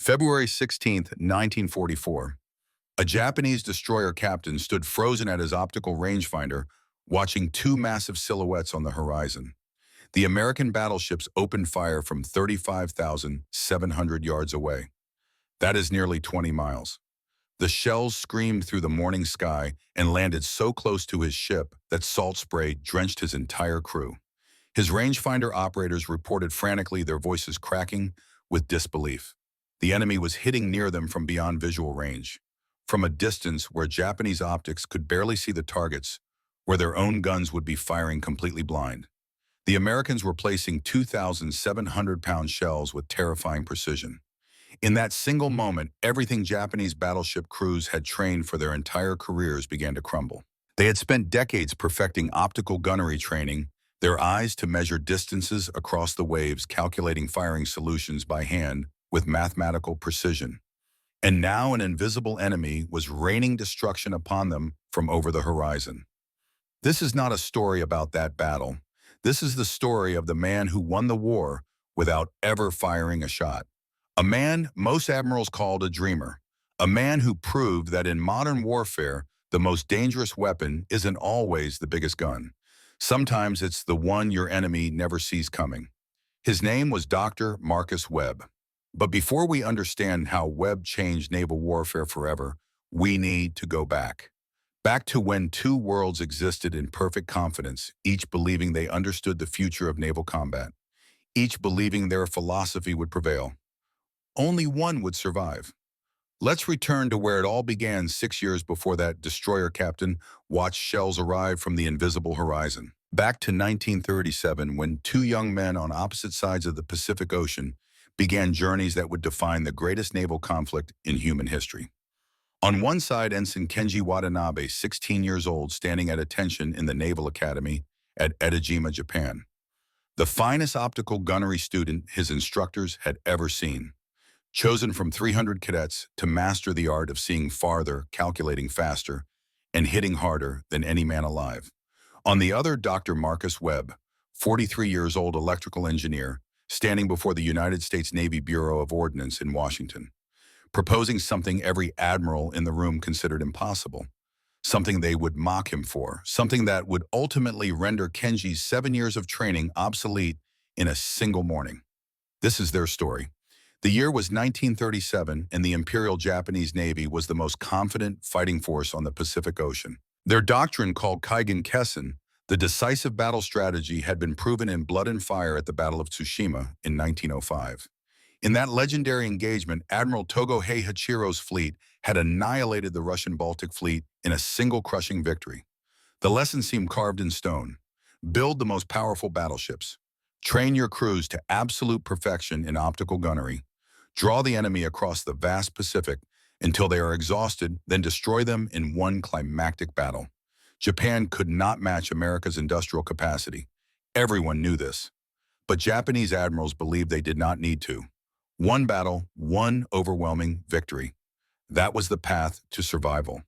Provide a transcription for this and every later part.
February 16, 1944, a Japanese destroyer captain stood frozen at his optical rangefinder, watching two massive silhouettes on the horizon. The American battleships opened fire from 35,700 yards away. That is nearly 20 miles. The shells screamed through the morning sky and landed so close to his ship that salt spray drenched his entire crew. His rangefinder operators reported frantically, their voices cracking with disbelief. The enemy was hitting near them from beyond visual range, from a distance where Japanese optics could barely see the targets, where their own guns would be firing completely blind. The Americans were placing 2,700-pound shells with terrifying precision. In that single moment, everything Japanese battleship crews had trained for their entire careers began to crumble. They had spent decades perfecting optical gunnery training, their eyes to measure distances across the waves, calculating firing solutions by hand with mathematical precision. And now an invisible enemy was raining destruction upon them from over the horizon. This is not a story about that battle. This is the story of the man who won the war without ever firing a shot. A man most admirals called a dreamer. A man who proved that in modern warfare, the most dangerous weapon isn't always the biggest gun. Sometimes it's the one your enemy never sees coming. His name was Dr. Marcus Webb. But before we understand how Webb changed naval warfare forever, we need to go back. Back to when two worlds existed in perfect confidence, each believing they understood the future of naval combat, each believing their philosophy would prevail. Only one would survive. Let's return to where it all began 6 years before that destroyer captain watched shells arrive from the invisible horizon. Back to 1937, when two young men on opposite sides of the Pacific Ocean began journeys that would define the greatest naval conflict in human history. On one side, Ensign Kenji Watanabe, 16 years old, standing at attention in the Naval Academy at Etajima, Japan. The finest optical gunnery student his instructors had ever seen. Chosen from 300 cadets to master the art of seeing farther, calculating faster, and hitting harder than any man alive. On the other, Dr. Marcus Webb, 43 years old electrical engineer, standing before the United States Navy Bureau of Ordnance in Washington, proposing something every admiral in the room considered impossible, something they would mock him for, something that would ultimately render Kenji's 7 years of training obsolete in a single morning. This is their story. The year was 1937, and the Imperial Japanese Navy was the most confident fighting force on the Pacific Ocean. Their doctrine, called Kaigen Kessen, the decisive battle strategy, had been proven in blood and fire at the Battle of Tsushima in 1905. In that legendary engagement, Admiral Togo Heihachiro's fleet had annihilated the Russian Baltic Fleet in a single crushing victory. The lesson seemed carved in stone. Build the most powerful battleships. Train your crews to absolute perfection in optical gunnery. Draw the enemy across the vast Pacific until they are exhausted, then destroy them in one climactic battle. Japan could not match America's industrial capacity. Everyone knew this. But Japanese admirals believed they did not need to. One battle, one overwhelming victory. That was the path to survival.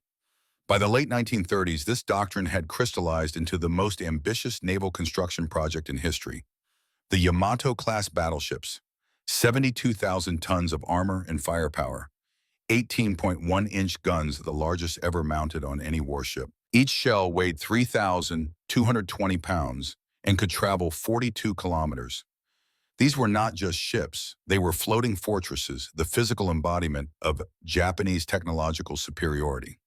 By the late 1930s, this doctrine had crystallized into the most ambitious naval construction project in history. The Yamato-class battleships, 72,000 tons of armor and firepower, 18.1-inch guns, the largest ever mounted on any warship. Each shell weighed 3,220 pounds and could travel 42 kilometers. These were not just ships, they were floating fortresses, the physical embodiment of Japanese technological superiority.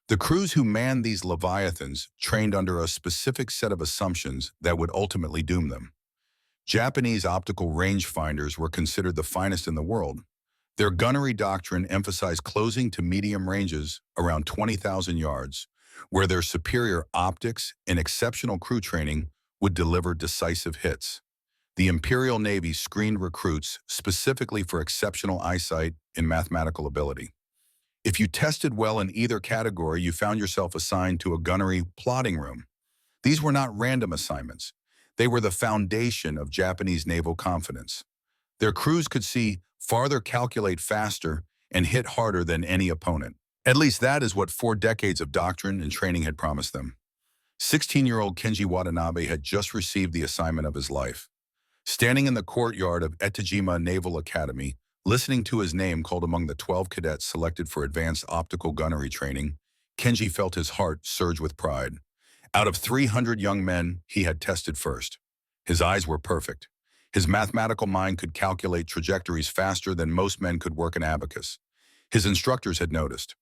The crews who manned these leviathans trained under a specific set of assumptions that would ultimately doom them. Japanese optical rangefinders were considered the finest in the world. Their gunnery doctrine emphasized closing to medium ranges around 20,000 yards, where their superior optics and exceptional crew training would deliver decisive hits. The Imperial Navy screened recruits specifically for exceptional eyesight and mathematical ability. If you tested well in either category, you found yourself assigned to a gunnery plotting room. These were not random assignments. They were the foundation of Japanese naval confidence. Their crews could see farther, calculate faster, and hit harder than any opponent. At least that is what 4 decades of doctrine and training had promised them. 16-year-old Kenji Watanabe had just received the assignment of his life. Standing in the courtyard of Etajima Naval Academy, Listening to his name called among the 12 cadets selected for advanced optical gunnery training, Kenji felt his heart surge with pride. Out of 300 young men, he had tested first. His eyes were perfect. His mathematical mind could calculate trajectories faster than most men could work an abacus. His instructors had noticed.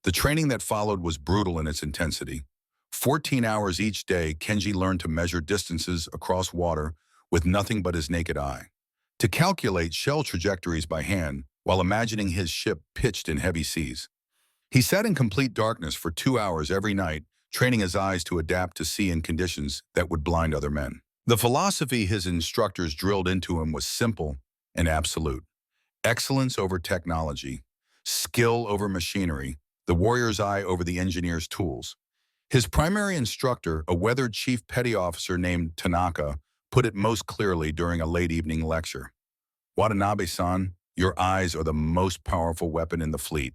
The training that followed was brutal in its intensity. 14 hours each day, Kenji learned to measure distances across water with nothing but his naked eye, to calculate shell trajectories by hand while imagining his ship pitched in heavy seas. He sat in complete darkness for 2 hours every night, training his eyes to adapt to sea in conditions that would blind other men. The philosophy his instructors drilled into him was simple and absolute. Excellence over technology, skill over machinery, the warrior's eye over the engineer's tools. His primary instructor, a weathered chief petty officer named Tanaka, put it most clearly during a late evening lecture. "Watanabe-san, your eyes are the most powerful weapon in the fleet.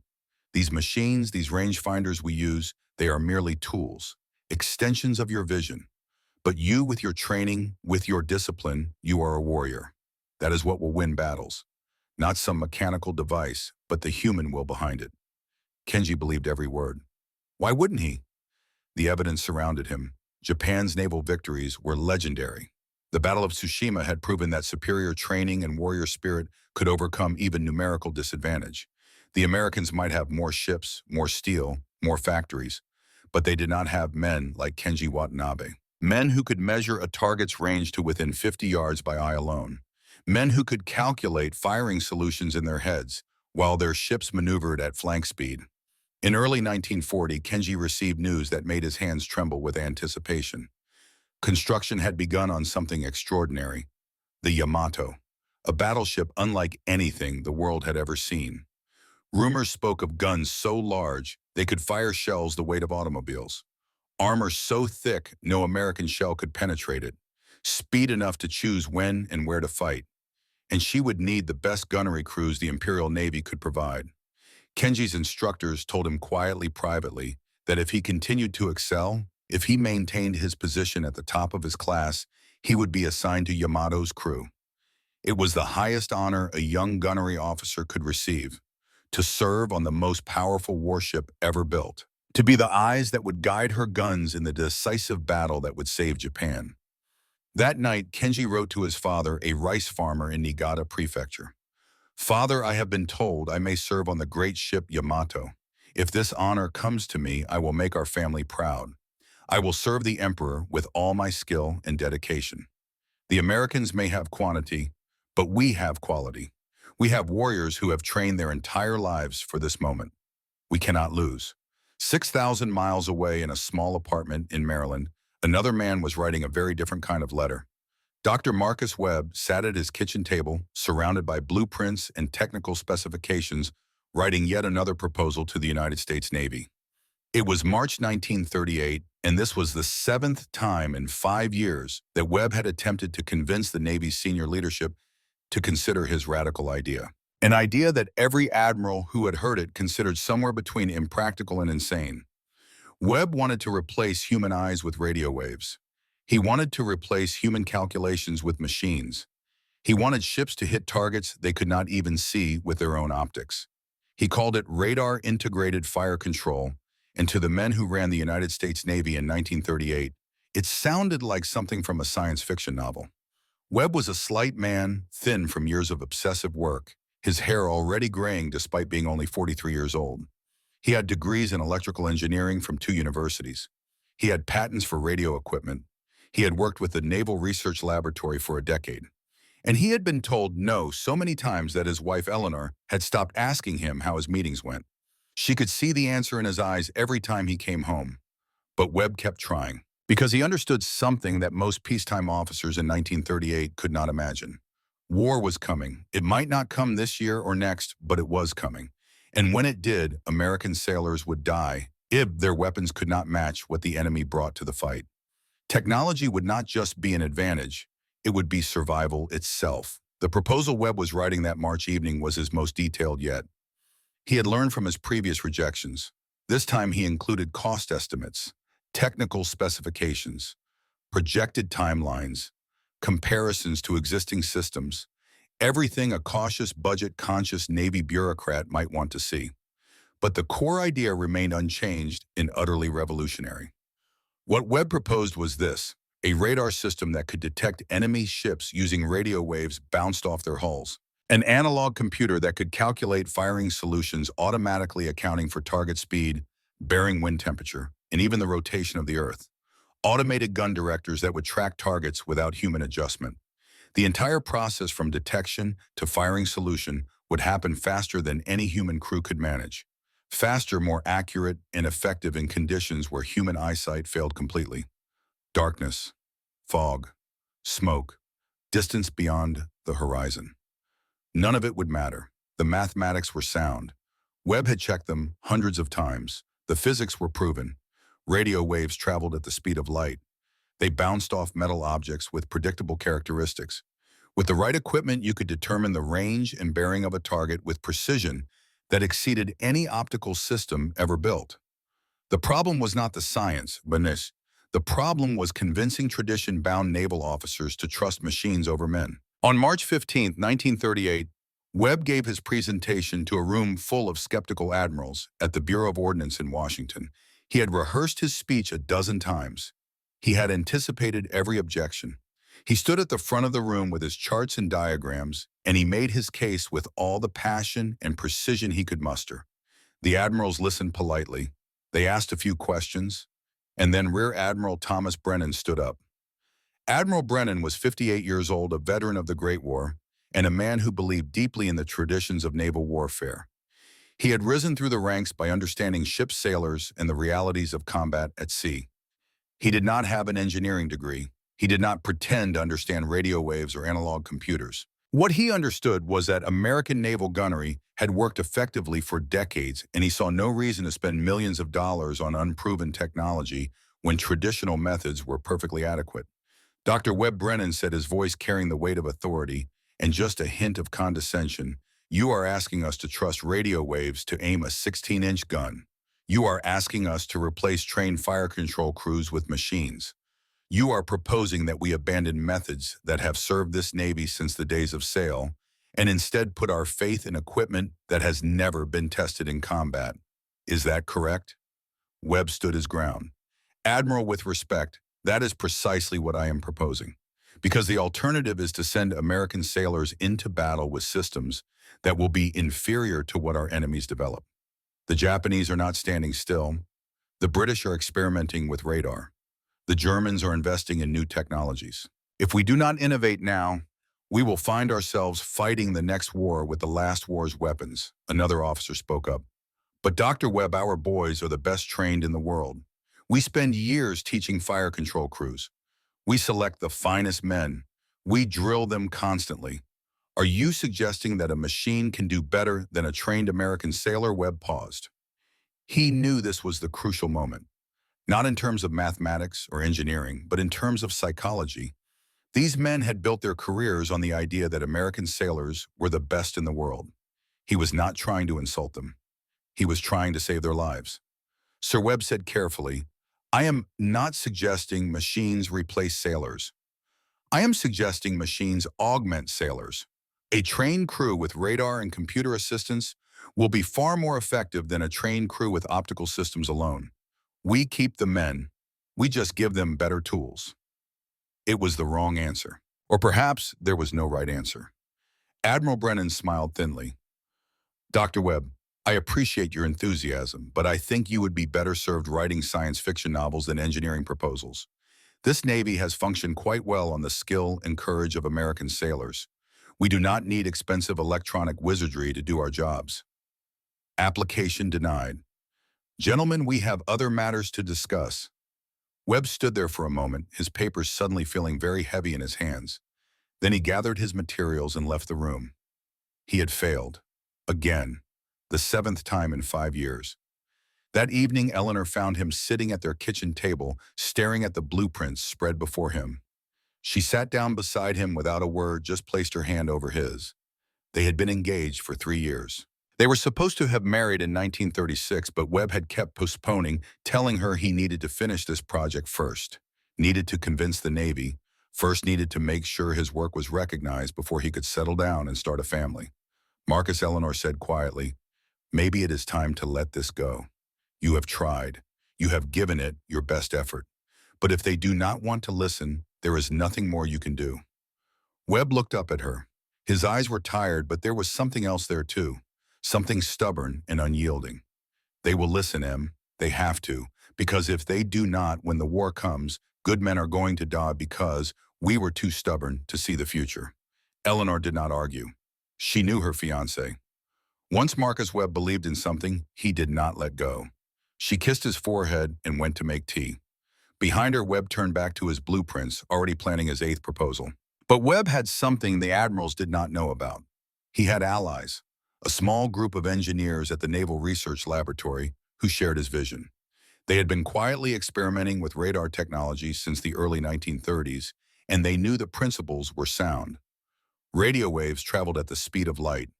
These machines, these rangefinders we use, they are merely tools, extensions of your vision. But you, with your training, with your discipline, you are a warrior. That is what will win battles. Not some mechanical device, but the human will behind it." Kenji believed every word. Why wouldn't he? The evidence surrounded him. Japan's naval victories were legendary. The Battle of Tsushima had proven that superior training and warrior spirit could overcome even numerical disadvantage. The Americans might have more ships, more steel, more factories, but they did not have men like Kenji Watanabe. Men who could measure a target's range to within 50 yards by eye alone. Men who could calculate firing solutions in their heads while their ships maneuvered at flank speed. In early 1940, Kenji received news that made his hands tremble with anticipation. Construction had begun on something extraordinary, the Yamato, a battleship unlike anything the world had ever seen. Rumors spoke of guns so large they could fire shells the weight of automobiles, armor so thick no American shell could penetrate it, speed enough to choose when and where to fight, and she would need the best gunnery crews the Imperial Navy could provide. Kenji's instructors told him quietly, privately, that if he continued to excel, if he maintained his position at the top of his class, he would be assigned to Yamato's crew. It was the highest honor a young gunnery officer could receive, to serve on the most powerful warship ever built, to be the eyes that would guide her guns in the decisive battle that would save Japan. That night, Kenji wrote to his father, a rice farmer in Niigata Prefecture. "Father, I have been told I may serve on the great ship Yamato. If this honor comes to me, I will make our family proud. I will serve the Emperor with all my skill and dedication. The Americans may have quantity, but we have quality. We have warriors who have trained their entire lives for this moment. We cannot lose." 6,000 miles away in a small apartment in Maryland, another man was writing a very different kind of letter. Dr. Marcus Webb sat at his kitchen table, surrounded by blueprints and technical specifications, writing yet another proposal to the United States Navy. It was March 1938, and this was the 7th time in 5 years that Webb had attempted to convince the Navy's senior leadership to consider his radical idea. An idea that every admiral who had heard it considered somewhere between impractical and insane. Webb wanted to replace human eyes with radio waves. He wanted to replace human calculations with machines. He wanted ships to hit targets they could not even see with their own optics. He called it radar integrated fire control, and to the men who ran the United States Navy in 1938, it sounded like something from a science fiction novel. Webb was a slight man, thin from years of obsessive work, his hair already graying despite being only 43 years old. He had degrees in electrical engineering from 2 universities. He had patents for radio equipment. He had worked with the Naval Research Laboratory for a decade. And he had been told no so many times that his wife Eleanor had stopped asking him how his meetings went. She could see the answer in his eyes every time he came home. But Webb kept trying, because he understood something that most peacetime officers in 1938 could not imagine. War was coming. It might not come this year or next, but it was coming. And when it did, American sailors would die if their weapons could not match what the enemy brought to the fight. Technology would not just be an advantage, it would be survival itself. The proposal Webb was writing that March evening was his most detailed yet. He had learned from his previous rejections. This time he included cost estimates, technical specifications, projected timelines, comparisons to existing systems, Everything a cautious, budget-conscious Navy bureaucrat might want to see. But the core idea remained unchanged and utterly revolutionary. What Webb proposed was this: a radar system that could detect enemy ships using radio waves bounced off their hulls. An analog computer that could calculate firing solutions automatically accounting for target speed, bearing wind temperature, and even the rotation of the Earth. Automated gun directors that would track targets without human adjustment. The entire process from detection to firing solution would happen faster than any human crew could manage. Faster, more accurate, and effective in conditions where human eyesight failed completely. Darkness, fog, smoke, distance beyond the horizon. None of it would matter. The mathematics were sound. Webb had checked them hundreds of times. The physics were proven. Radio waves traveled at the speed of light. They bounced off metal objects with predictable characteristics. With the right equipment, you could determine the range and bearing of a target with precision that exceeded any optical system ever built. The problem was not the science, Benis. The problem was convincing tradition-bound naval officers to trust machines over men. On March 15, 1938, Webb gave his presentation to a room full of skeptical admirals at the Bureau of Ordnance in Washington. He had rehearsed his speech a dozen times. He had anticipated every objection. He stood at the front of the room with his charts and diagrams, and he made his case with all the passion and precision he could muster. The admirals listened politely. They asked a few questions, and then Rear Admiral Thomas Brennan stood up. Admiral Brennan was 58 years old, a veteran of the Great War, and a man who believed deeply in the traditions of naval warfare. He had risen through the ranks by understanding ship sailors and the realities of combat at sea. He did not have an engineering degree. He did not pretend to understand radio waves or analog computers. What he understood was that American naval gunnery had worked effectively for decades, and he saw no reason to spend millions of dollars on unproven technology when traditional methods were perfectly adequate. Dr. Webb Brennan said, his voice carrying the weight of authority and just a hint of condescension, "You are asking us to trust radio waves to aim a 16-inch gun. You are asking us to replace trained fire control crews with machines. You are proposing that we abandon methods that have served this Navy since the days of sail and instead put our faith in equipment that has never been tested in combat. Is that correct?" Webb stood his ground. "Admiral, with respect, that is precisely what I am proposing, because the alternative is to send American sailors into battle with systems that will be inferior to what our enemies develop. The Japanese are not standing still. The British are experimenting with radar. The Germans are investing in new technologies. If we do not innovate now, we will find ourselves fighting the next war with the last war's weapons," another officer spoke up. "But Dr. Webb, our boys are the best trained in the world. We spend years teaching fire control crews. We select the finest men. We drill them constantly. Are you suggesting that a machine can do better than a trained American sailor?" Webb paused. He knew this was the crucial moment, not in terms of mathematics or engineering, but in terms of psychology. These men had built their careers on the idea that American sailors were the best in the world. He was not trying to insult them. He was trying to save their lives. Sir Webb said carefully, "I am not suggesting machines replace sailors. I am suggesting machines augment sailors. A trained crew with radar and computer assistance will be far more effective than a trained crew with optical systems alone. We keep the men. We just give them better tools." It was the wrong answer. Or perhaps there was no right answer. Admiral Brennan smiled thinly. "Dr. Webb, I appreciate your enthusiasm, but I think you would be better served writing science fiction novels than engineering proposals. This Navy has functioned quite well on the skill and courage of American sailors. We do not need expensive electronic wizardry to do our jobs." Application denied. "Gentlemen, we have other matters to discuss." Webb stood there for a moment, his papers suddenly feeling very heavy in his hands. Then he gathered his materials and left the room. He had failed. Again. The 7th time in 5 years. That evening, Eleanor found him sitting at their kitchen table, staring at the blueprints spread before him. She sat down beside him without a word, just placed her hand over his. They had been engaged for 3 years. They were supposed to have married in 1936, but Webb had kept postponing, telling her he needed to finish this project first, needed to convince the Navy, First needed to make sure his work was recognized before he could settle down and start a family. Marcus Eleanor said quietly, "Maybe it is time to let this go. You have tried. You have given it your best effort. But if they do not want to listen, there is nothing more you can do." Webb looked up at her. His eyes were tired, but there was something else there too. Something stubborn and unyielding. "They will listen, Em. They have to. Because if they do not, when the war comes, good men are going to die because we were too stubborn to see the future." Eleanor did not argue. She knew her fiancé. Once Marcus Webb believed in something, he did not let go. She kissed his forehead and went to make tea. Behind her, Webb turned back to his blueprints, already planning his 8th proposal. But Webb had something the admirals did not know about. He had allies, a small group of engineers at the Naval Research Laboratory who shared his vision. They had been quietly experimenting with radar technology since the early 1930s, and they knew the principles were sound. Radio waves traveled at the speed of light.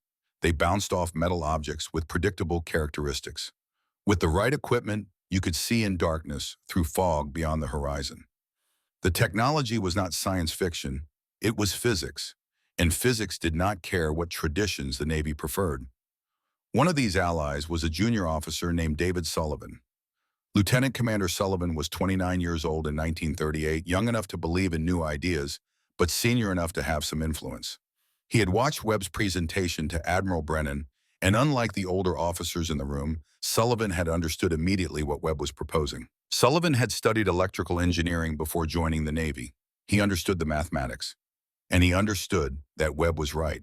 They bounced off metal objects with predictable characteristics. With the right equipment, you could see in darkness through fog beyond the horizon. The technology was not science fiction, it was physics, and physics did not care what traditions the Navy preferred. One of these allies was a junior officer named David Sullivan. Lieutenant Commander Sullivan was 29 years old in 1938, young enough to believe in new ideas, but senior enough to have some influence. He had watched Webb's presentation to Admiral Brennan, and unlike the older officers in the room, Sullivan had understood immediately what Webb was proposing. Sullivan had studied electrical engineering before joining the Navy. He understood the mathematics, and he understood that Webb was right.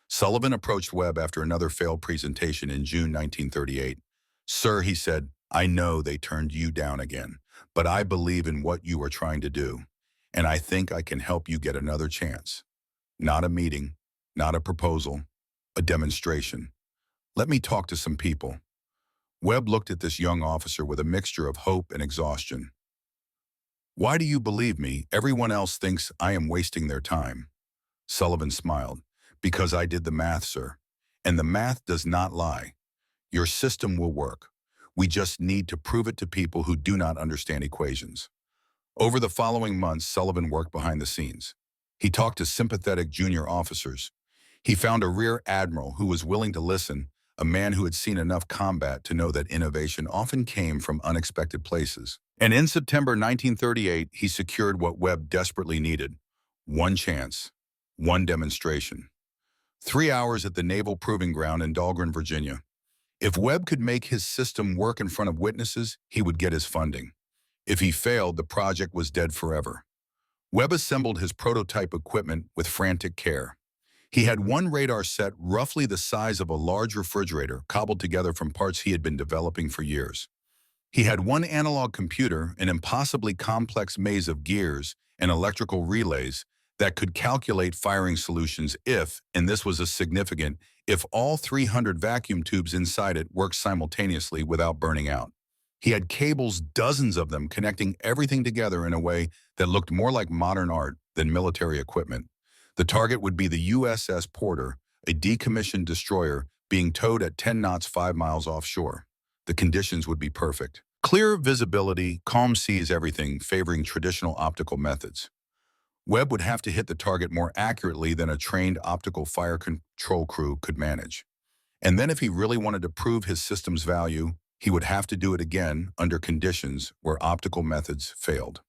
Sullivan approached Webb after another failed presentation in June 1938. "Sir," he said, "I know they turned you down again, but I believe in what you are trying to do, and I think I can help you get another chance. Not a meeting, not a proposal, a demonstration. Let me talk to some people." Webb looked at this young officer with a mixture of hope and exhaustion. "Why do you believe me? Everyone else thinks I am wasting their time." Sullivan smiled. "Because I did the math, sir. And the math does not lie. Your system will work. We just need to prove it to people who do not understand equations." Over the following months, Sullivan worked behind the scenes. He talked to sympathetic junior officers. He found a rear admiral who was willing to listen, a man who had seen enough combat to know that innovation often came from unexpected places. And in September 1938, he secured what Webb desperately needed: one chance, one demonstration. 3 hours at the Naval Proving Ground in Dahlgren, Virginia. If Webb could make his system work in front of witnesses, he would get his funding. If he failed, the project was dead forever. Webb assembled his prototype equipment with frantic care. He had one radar set roughly the size of a large refrigerator, cobbled together from parts he had been developing for years. He had one analog computer, an impossibly complex maze of gears and electrical relays that could calculate firing solutions if, and this was a significant, if all 300 vacuum tubes inside it worked simultaneously without burning out. He had cables, dozens of them, connecting everything together in a way that looked more like modern art than military equipment. The target would be the USS Porter, a decommissioned destroyer being towed at 10 knots 5 miles offshore. The conditions would be perfect. Clear visibility, calm seas, everything favoring traditional optical methods. Webb would have to hit the target more accurately than a trained optical fire control crew could manage. And then if he really wanted to prove his system's value, he would have to do it again under conditions where optical methods failed.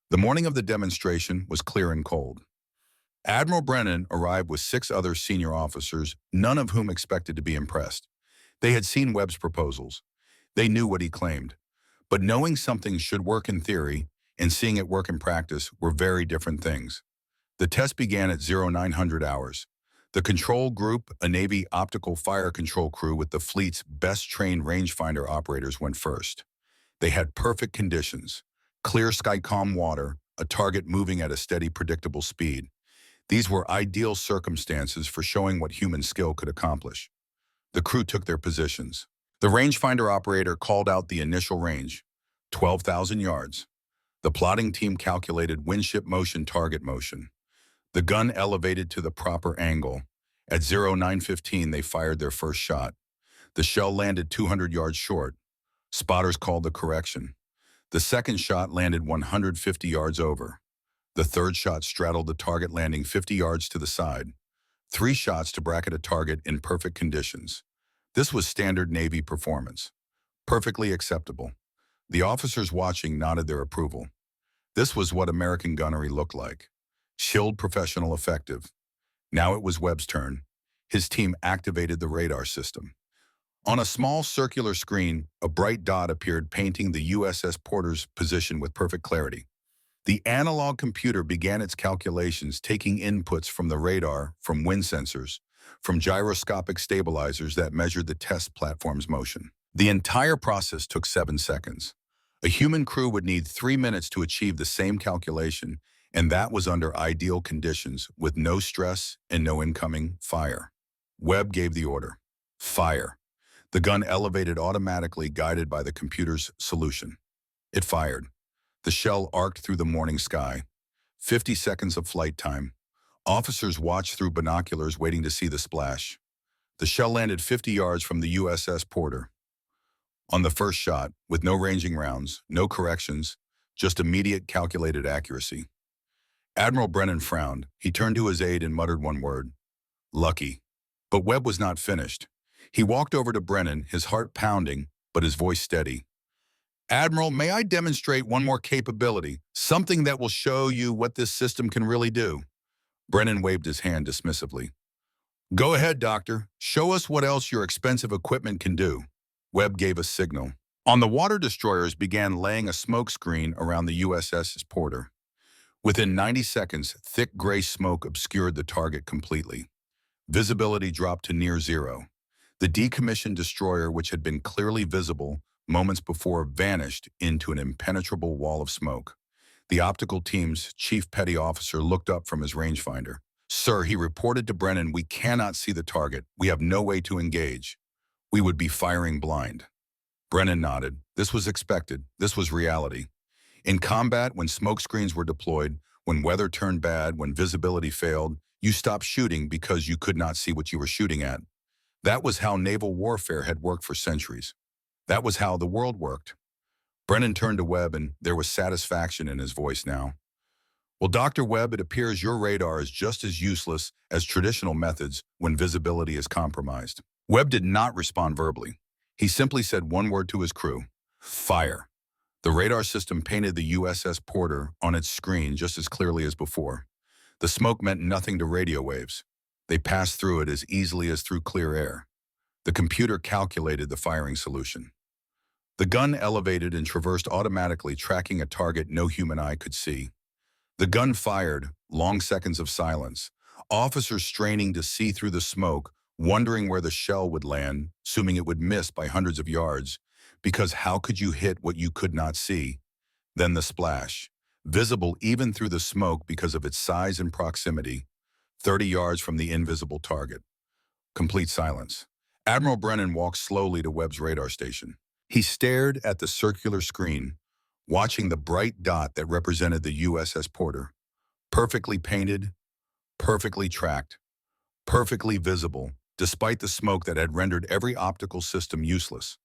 The morning of the demonstration was clear and cold. Admiral Brennan arrived with 6 other senior officers, none of whom expected to be impressed. They had seen Webb's proposals. They knew what he claimed. But knowing something should work in theory and seeing it work in practice were very different things. The test began at 0900 hours. The control group, a Navy optical fire control crew with the fleet's best-trained rangefinder operators, went first. They had perfect conditions: clear sky, calm water, a target moving at a steady, predictable speed. These were ideal circumstances for showing what human skill could accomplish. The crew took their positions. The rangefinder operator called out the initial range, 12,000 yards. The plotting team calculated windship motion, target motion. The gun elevated to the proper angle. At 0915, they fired their first shot. The shell landed 200 yards short. Spotters called the correction. The second shot landed 150 yards over. The third shot straddled the target, landing 50 yards to the side. 3 shots to bracket a target in perfect conditions. This was standard Navy performance. Perfectly acceptable. The officers watching nodded their approval. This was what American gunnery looked like. Chilled, professional, effective. Now it was Webb's turn. His team activated the radar system. On a small circular screen, a bright dot appeared, painting the USS Porter's position with perfect clarity. The analog computer began its calculations, taking inputs from the radar, from wind sensors, from gyroscopic stabilizers that measured the test platform's motion. The entire process took 7 seconds. A human crew would need 3 minutes to achieve the same calculation, and that was under ideal conditions, with no stress and no incoming fire. Webb gave the order. Fire. The gun elevated automatically, guided by the computer's solution. It fired. The shell arced through the morning sky. 50 seconds of flight time. Officers watched through binoculars, waiting to see the splash. The shell landed 50 yards from the USS Porter. On the first shot, with no ranging rounds, no corrections, just immediate calculated accuracy. Admiral Brennan frowned. He turned to his aide and muttered one word. Lucky. But Webb was not finished. He walked over to Brennan, his heart pounding, but his voice steady. Admiral, may I demonstrate one more capability, something that will show you what this system can really do? Brennan waved his hand dismissively. Go ahead, Doctor. Show us what else your expensive equipment can do. Webb gave a signal. On the water destroyers began laying a smoke screen around the USS Porter. Within 90 seconds, thick gray smoke obscured the target completely. Visibility dropped to near zero. The decommissioned destroyer, which had been clearly visible moments before, vanished into an impenetrable wall of smoke. The optical team's chief petty officer looked up from his rangefinder. Sir, he reported to Brennan, we cannot see the target. We have no way to engage. We would be firing blind. Brennan nodded. This was expected. This was reality. In combat, when smoke screens were deployed, when weather turned bad, when visibility failed, you stopped shooting because you could not see what you were shooting at. That was how naval warfare had worked for centuries. That was how the world worked. Brennan turned to Webb, and there was satisfaction in his voice now. Well, Dr. Webb, it appears your radar is just as useless as traditional methods when visibility is compromised. Webb did not respond verbally. He simply said one word to his crew. Fire. The radar system painted the USS Porter on its screen just as clearly as before. The smoke meant nothing to radio waves. They passed through it as easily as through clear air. The computer calculated the firing solution. The gun elevated and traversed automatically, tracking a target no human eye could see. The gun fired, long seconds of silence. Officers straining to see through the smoke, wondering where the shell would land, assuming it would miss by hundreds of yards, because how could you hit what you could not see? Then the splash, visible even through the smoke because of its size and proximity, 30 yards from the invisible target. Complete silence. Admiral Brennan walked slowly to Webb's radar station. He stared at the circular screen, watching the bright dot that represented the USS Porter. Perfectly painted, perfectly tracked, perfectly visible, despite the smoke that had rendered every optical system useless.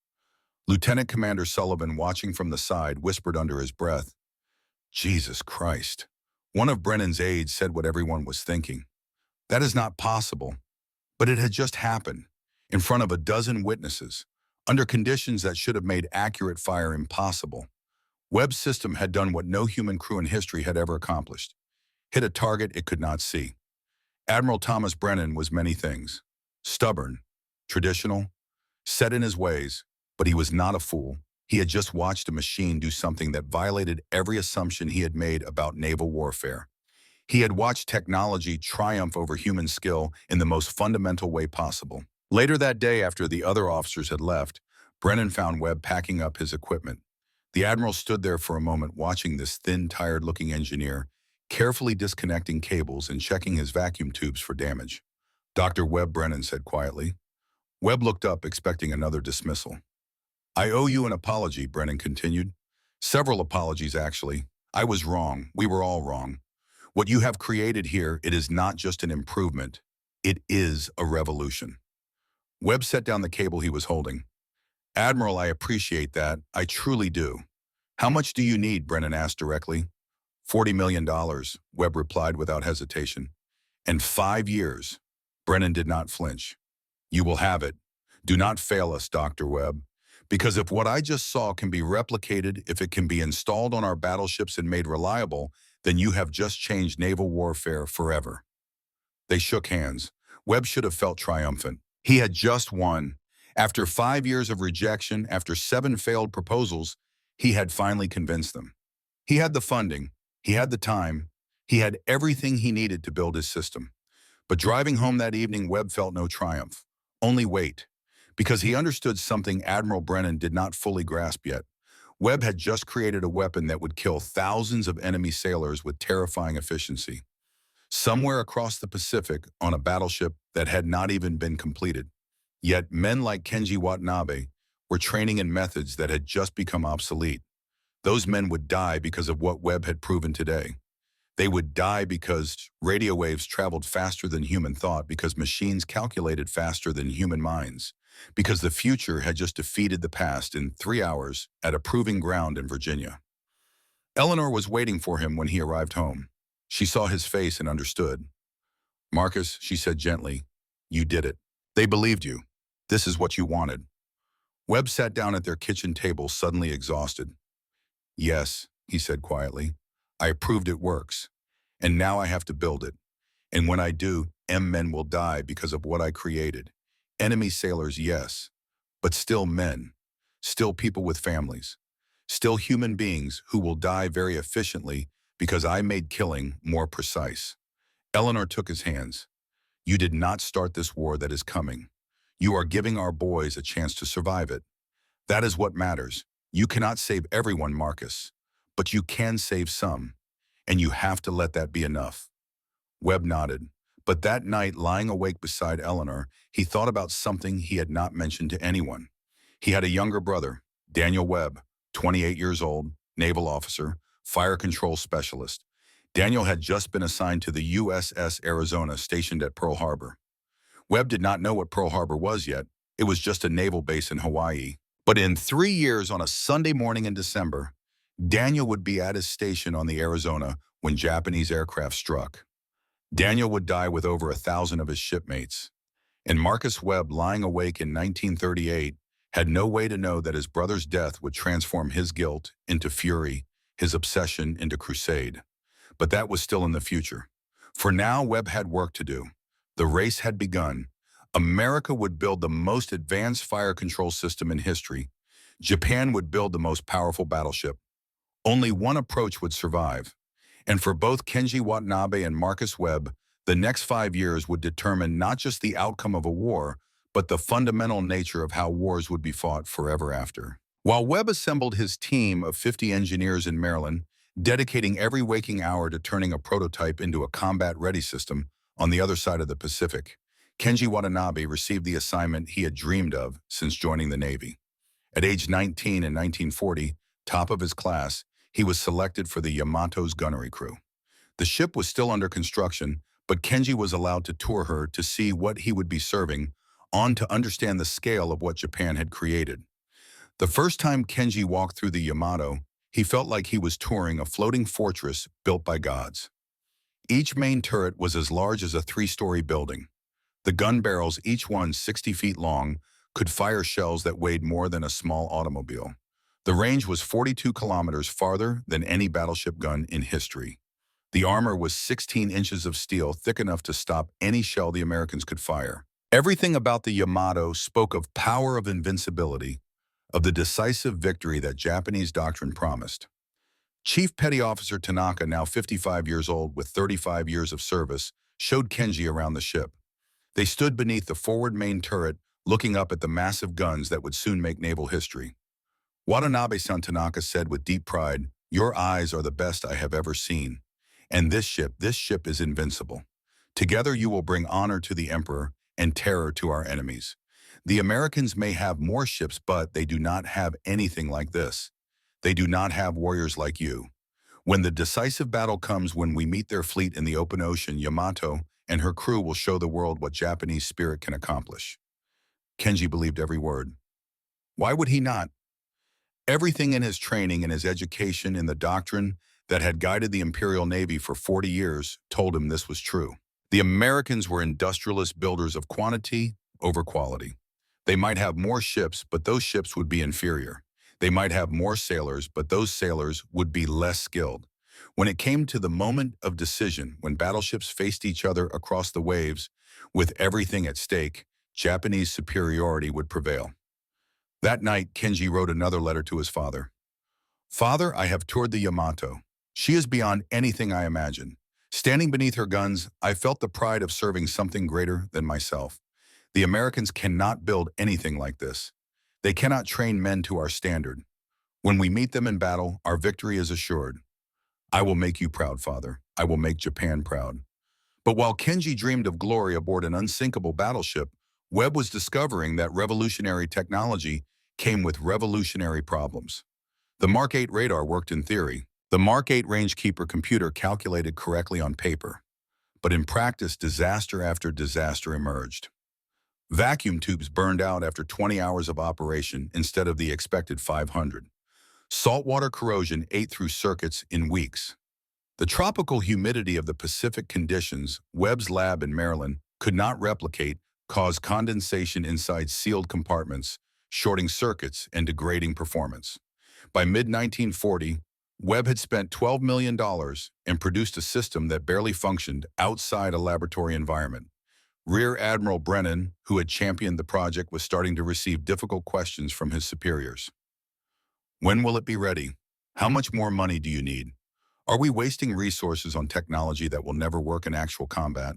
Lieutenant Commander Sullivan, watching from the side, whispered under his breath, Jesus Christ. One of Brennan's aides said what everyone was thinking. That is not possible. But it had just happened, in front of a dozen witnesses, under conditions that should have made accurate fire impossible. Webb's system had done what no human crew in history had ever accomplished. Hit a target it could not see. Admiral Thomas Brennan was many things. Stubborn, traditional, set in his ways, but he was not a fool. He had just watched a machine do something that violated every assumption he had made about naval warfare. He had watched technology triumph over human skill in the most fundamental way possible. Later that day, after the other officers had left, Brennan found Webb packing up his equipment. The Admiral stood there for a moment, watching this thin, tired-looking engineer, carefully disconnecting cables and checking his vacuum tubes for damage. Dr. Webb, Brennan said quietly. Webb looked up, expecting another dismissal. I owe you an apology, Brennan continued. Several apologies, actually. I was wrong. We were all wrong. What you have created here, it is not just an improvement. It is a revolution. Webb set down the cable he was holding. Admiral, I appreciate that. I truly do. How much do you need? Brennan asked directly. $40 million, Webb replied without hesitation. And 5 years. Brennan did not flinch. You will have it. Do not fail us, Dr. Webb. Because if what I just saw can be replicated, if it can be installed on our battleships and made reliable, then you have just changed naval warfare forever. They shook hands. Webb should have felt triumphant. He had just won. After 5 years of rejection, after 7 failed proposals, he had finally convinced them. He had the funding, he had the time, he had everything he needed to build his system. But driving home that evening, Webb felt no triumph, only weight, because he understood something Admiral Brennan did not fully grasp yet. Webb had just created a weapon that would kill thousands of enemy sailors with terrifying efficiency. Somewhere across the Pacific on a battleship that had not even been completed. Yet men like Kenji Watanabe were training in methods that had just become obsolete. Those men would die because of what Webb had proven today. They would die because radio waves traveled faster than human thought, because machines calculated faster than human minds, because the future had just defeated the past in 3 hours at a proving ground in Virginia. Eleanor was waiting for him when he arrived home. She saw his face and understood. Marcus, she said gently, you did it. They believed you. This is what you wanted. Webb sat down at their kitchen table, suddenly exhausted. Yes, he said quietly. I proved it works. And now I have to build it. And when I do, men will die because of what I created. Enemy sailors, yes, but still men. Still people with families. Still human beings who will die very efficiently because I made killing more precise. Eleanor took his hands. You did not start this war that is coming. You are giving our boys a chance to survive it. That is what matters. You cannot save everyone, Marcus, but you can save some, and you have to let that be enough. Webb nodded, but that night, lying awake beside Eleanor, he thought about something he had not mentioned to anyone. He had a younger brother, Daniel Webb, 28 years old, naval officer, fire control specialist. Daniel had just been assigned to the USS Arizona stationed at Pearl Harbor. Webb did not know what Pearl Harbor was yet. It was just a naval base in Hawaii. But in 3 years, on a Sunday morning in December, Daniel would be at his station on the Arizona when Japanese aircraft struck. Daniel would die with over 1,000 of his shipmates. And Marcus Webb, lying awake in 1938, had no way to know that his brother's death would transform his guilt into fury, his obsession into crusade. But that was still in the future. For now, Webb had work to do. The race had begun. America would build the most advanced fire control system in history. Japan would build the most powerful battleship. Only one approach would survive. And for both Kenji Watanabe and Marcus Webb, the next 5 years would determine not just the outcome of a war, but the fundamental nature of how wars would be fought forever after. While Webb assembled his team of 50 engineers in Maryland, dedicating every waking hour to turning a prototype into a combat-ready system on the other side of the Pacific, Kenji Watanabe received the assignment he had dreamed of since joining the Navy. At age 19 in 1940, top of his class, he was selected for the Yamato's gunnery crew. The ship was still under construction, but Kenji was allowed to tour her to see what he would be serving on, to understand the scale of what Japan had created. The first time Kenji walked through the Yamato, he felt like he was touring a floating fortress built by gods. Each main turret was as large as a 3-story building. The gun barrels, each one 60 feet long, could fire shells that weighed more than a small automobile. The range was 42 kilometers farther than any battleship gun in history. The armor was 16 inches of steel, thick enough to stop any shell the Americans could fire. Everything about the Yamato spoke of power, of invincibility, of the decisive victory that Japanese doctrine promised. Chief Petty Officer Tanaka, now 55 years old with 35 years of service, showed Kenji around the ship. They stood beneath the forward main turret, looking up at the massive guns that would soon make naval history. Watanabe-san, Tanaka said with deep pride, "Your eyes are the best I have ever seen. And this ship is invincible. Together you will bring honor to the Emperor and terror to our enemies. The Americans may have more ships, but they do not have anything like this. They do not have warriors like you. When the decisive battle comes, when we meet their fleet in the open ocean, Yamato and her crew will show the world what Japanese spirit can accomplish." Kenji believed every word. Why would he not? Everything in his training, in his education, in the doctrine, that had guided the Imperial Navy for 40 years told him this was true. The Americans were industrialist builders of quantity over quality. They might have more ships, but those ships would be inferior. They might have more sailors, but those sailors would be less skilled. When it came to the moment of decision, when battleships faced each other across the waves, with everything at stake, Japanese superiority would prevail. That night, Kenji wrote another letter to his father. Father, I have toured the Yamato. She is beyond anything I imagined. Standing beneath her guns, I felt the pride of serving something greater than myself. The Americans cannot build anything like this. They cannot train men to our standard. When we meet them in battle, our victory is assured. I will make you proud, Father. I will make Japan proud. But while Kenji dreamed of glory aboard an unsinkable battleship, Webb was discovering that revolutionary technology came with revolutionary problems. The Mark 8 radar worked in theory. The Mark 8 rangekeeper computer calculated correctly on paper. But in practice, disaster after disaster emerged. Vacuum tubes burned out after 20 hours of operation instead of the expected 500. Saltwater corrosion ate through circuits in weeks. The tropical humidity of the Pacific conditions Webb's lab in Maryland could not replicate caused condensation inside sealed compartments, shorting circuits and degrading performance. By mid-1940, Webb had spent $12 million and produced a system that barely functioned outside a laboratory environment. Rear Admiral Brennan, who had championed the project, was starting to receive difficult questions from his superiors. When will it be ready? How much more money do you need? Are we wasting resources on technology that will never work in actual combat?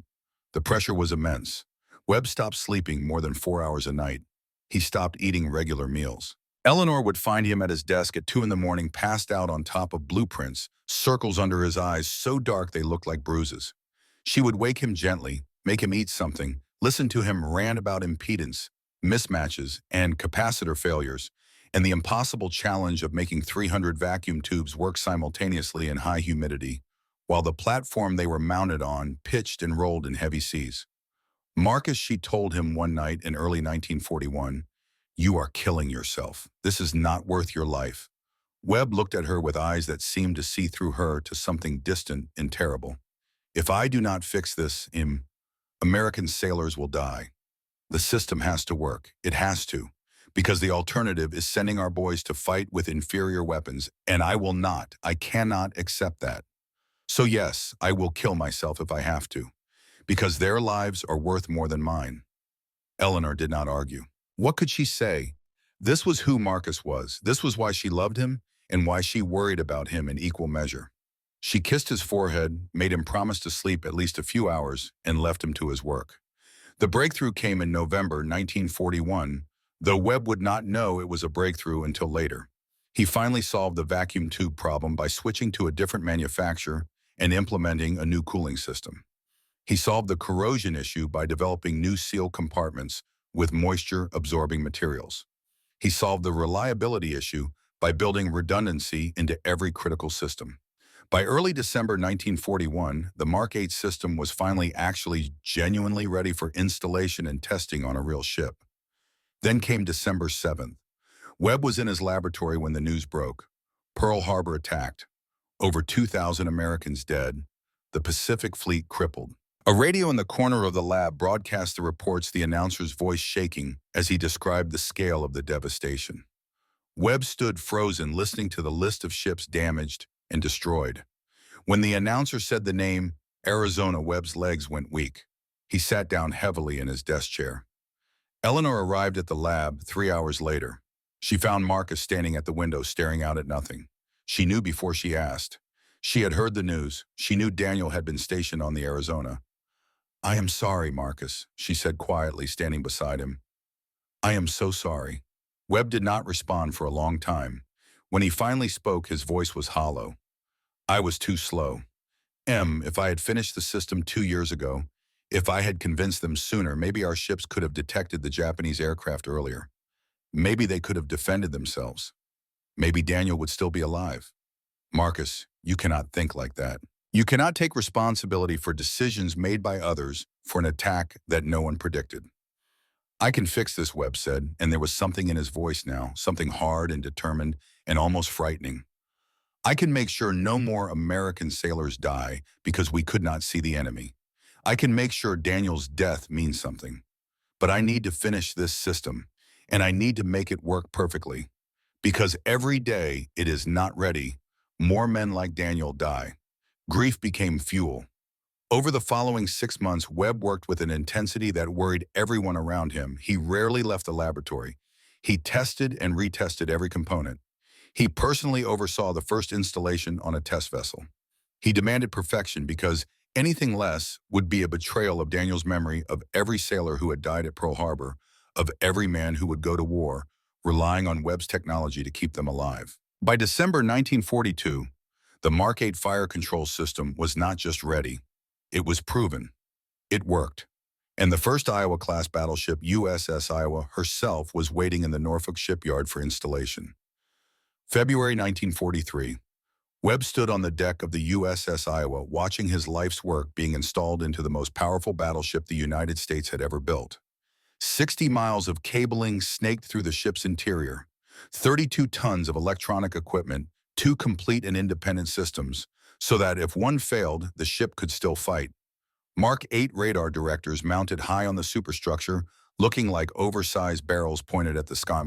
The pressure was immense. Webb stopped sleeping more than 4 hours a night. He stopped eating regular meals. Eleanor would find him at his desk at 2 in the morning, passed out on top of blueprints, circles under his eyes so dark they looked like bruises. She would wake him gently, make him eat something, listen to him rant about impedance, mismatches, and capacitor failures, and the impossible challenge of making 300 vacuum tubes work simultaneously in high humidity, while the platform they were mounted on pitched and rolled in heavy seas. Marcus, she told him one night in early 1941, "You are killing yourself. This is not worth your life." Webb looked at her with eyes that seemed to see through her to something distant and terrible. "If I do not fix this, American sailors will die. The system has to work. It has to. Because the alternative is sending our boys to fight with inferior weapons, and I cannot accept that. So yes, I will kill myself if I have to, because their lives are worth more than mine." Eleanor did not argue. What could she say? This was who Marcus was. This was why she loved him and why she worried about him in equal measure. She kissed his forehead, made him promise to sleep at least a few hours, and left him to his work. The breakthrough came in November 1941, though Webb would not know it was a breakthrough until later. He finally solved the vacuum tube problem by switching to a different manufacturer and implementing a new cooling system. He solved the corrosion issue by developing new seal compartments with moisture-absorbing materials. He solved the reliability issue by building redundancy into every critical system. By early December 1941, the Mark 8 system was finally actually genuinely ready for installation and testing on a real ship. Then came December 7th. Webb was in his laboratory when the news broke. Pearl Harbor attacked. Over 2,000 Americans dead. The Pacific Fleet crippled. A radio in the corner of the lab broadcast the reports, the announcer's voice shaking as he described the scale of the devastation. Webb stood frozen, listening to the list of ships damaged and destroyed. When the announcer said the name Arizona, Webb's legs went weak. He sat down heavily in his desk chair. Eleanor arrived at the lab 3 hours later. She found Marcus standing at the window, staring out at nothing. She knew before she asked. She had heard the news. She knew Daniel had been stationed on the Arizona. "I am sorry, Marcus," she said quietly, standing beside him. "I am so sorry." Webb did not respond for a long time. When he finally spoke, his voice was hollow. "I was too slow. If I had finished the system 2 years ago, if I had convinced them sooner, maybe our ships could have detected the Japanese aircraft earlier. Maybe they could have defended themselves. Maybe Daniel would still be alive." "Marcus, you cannot think like that. You cannot take responsibility for decisions made by others for an attack that no one predicted." "I can fix this," Webb said, and there was something in his voice now, something hard and determined and almost frightening. I can make sure no more American sailors die because we could not see the enemy. I can make sure Daniel's death means something. But I need to finish this system, and I need to make it work perfectly. Because every day it is not ready, more men like Daniel die. Grief became fuel. Over the following 6 months, Webb worked with an intensity that worried everyone around him. He rarely left the laboratory. He tested and retested every component. He personally oversaw the first installation on a test vessel. He demanded perfection because anything less would be a betrayal of Daniel's memory of every sailor who had died at Pearl Harbor, of every man who would go to war, relying on Webb's technology to keep them alive. By December 1942, the Mark 8 fire control system was not just ready. It was proven. It worked. And the first Iowa-class battleship, USS Iowa, herself was waiting in the Norfolk shipyard for installation. February 1943. Webb stood on the deck of the USS Iowa, watching his life's work being installed into the most powerful battleship the United States had ever built. 60 miles of cabling snaked through the ship's interior, 32 tons of electronic equipment, two complete and independent systems, so that if one failed, the ship could still fight. Mark 8 radar directors mounted high on the superstructure, looking like oversized barrels pointed at the sky.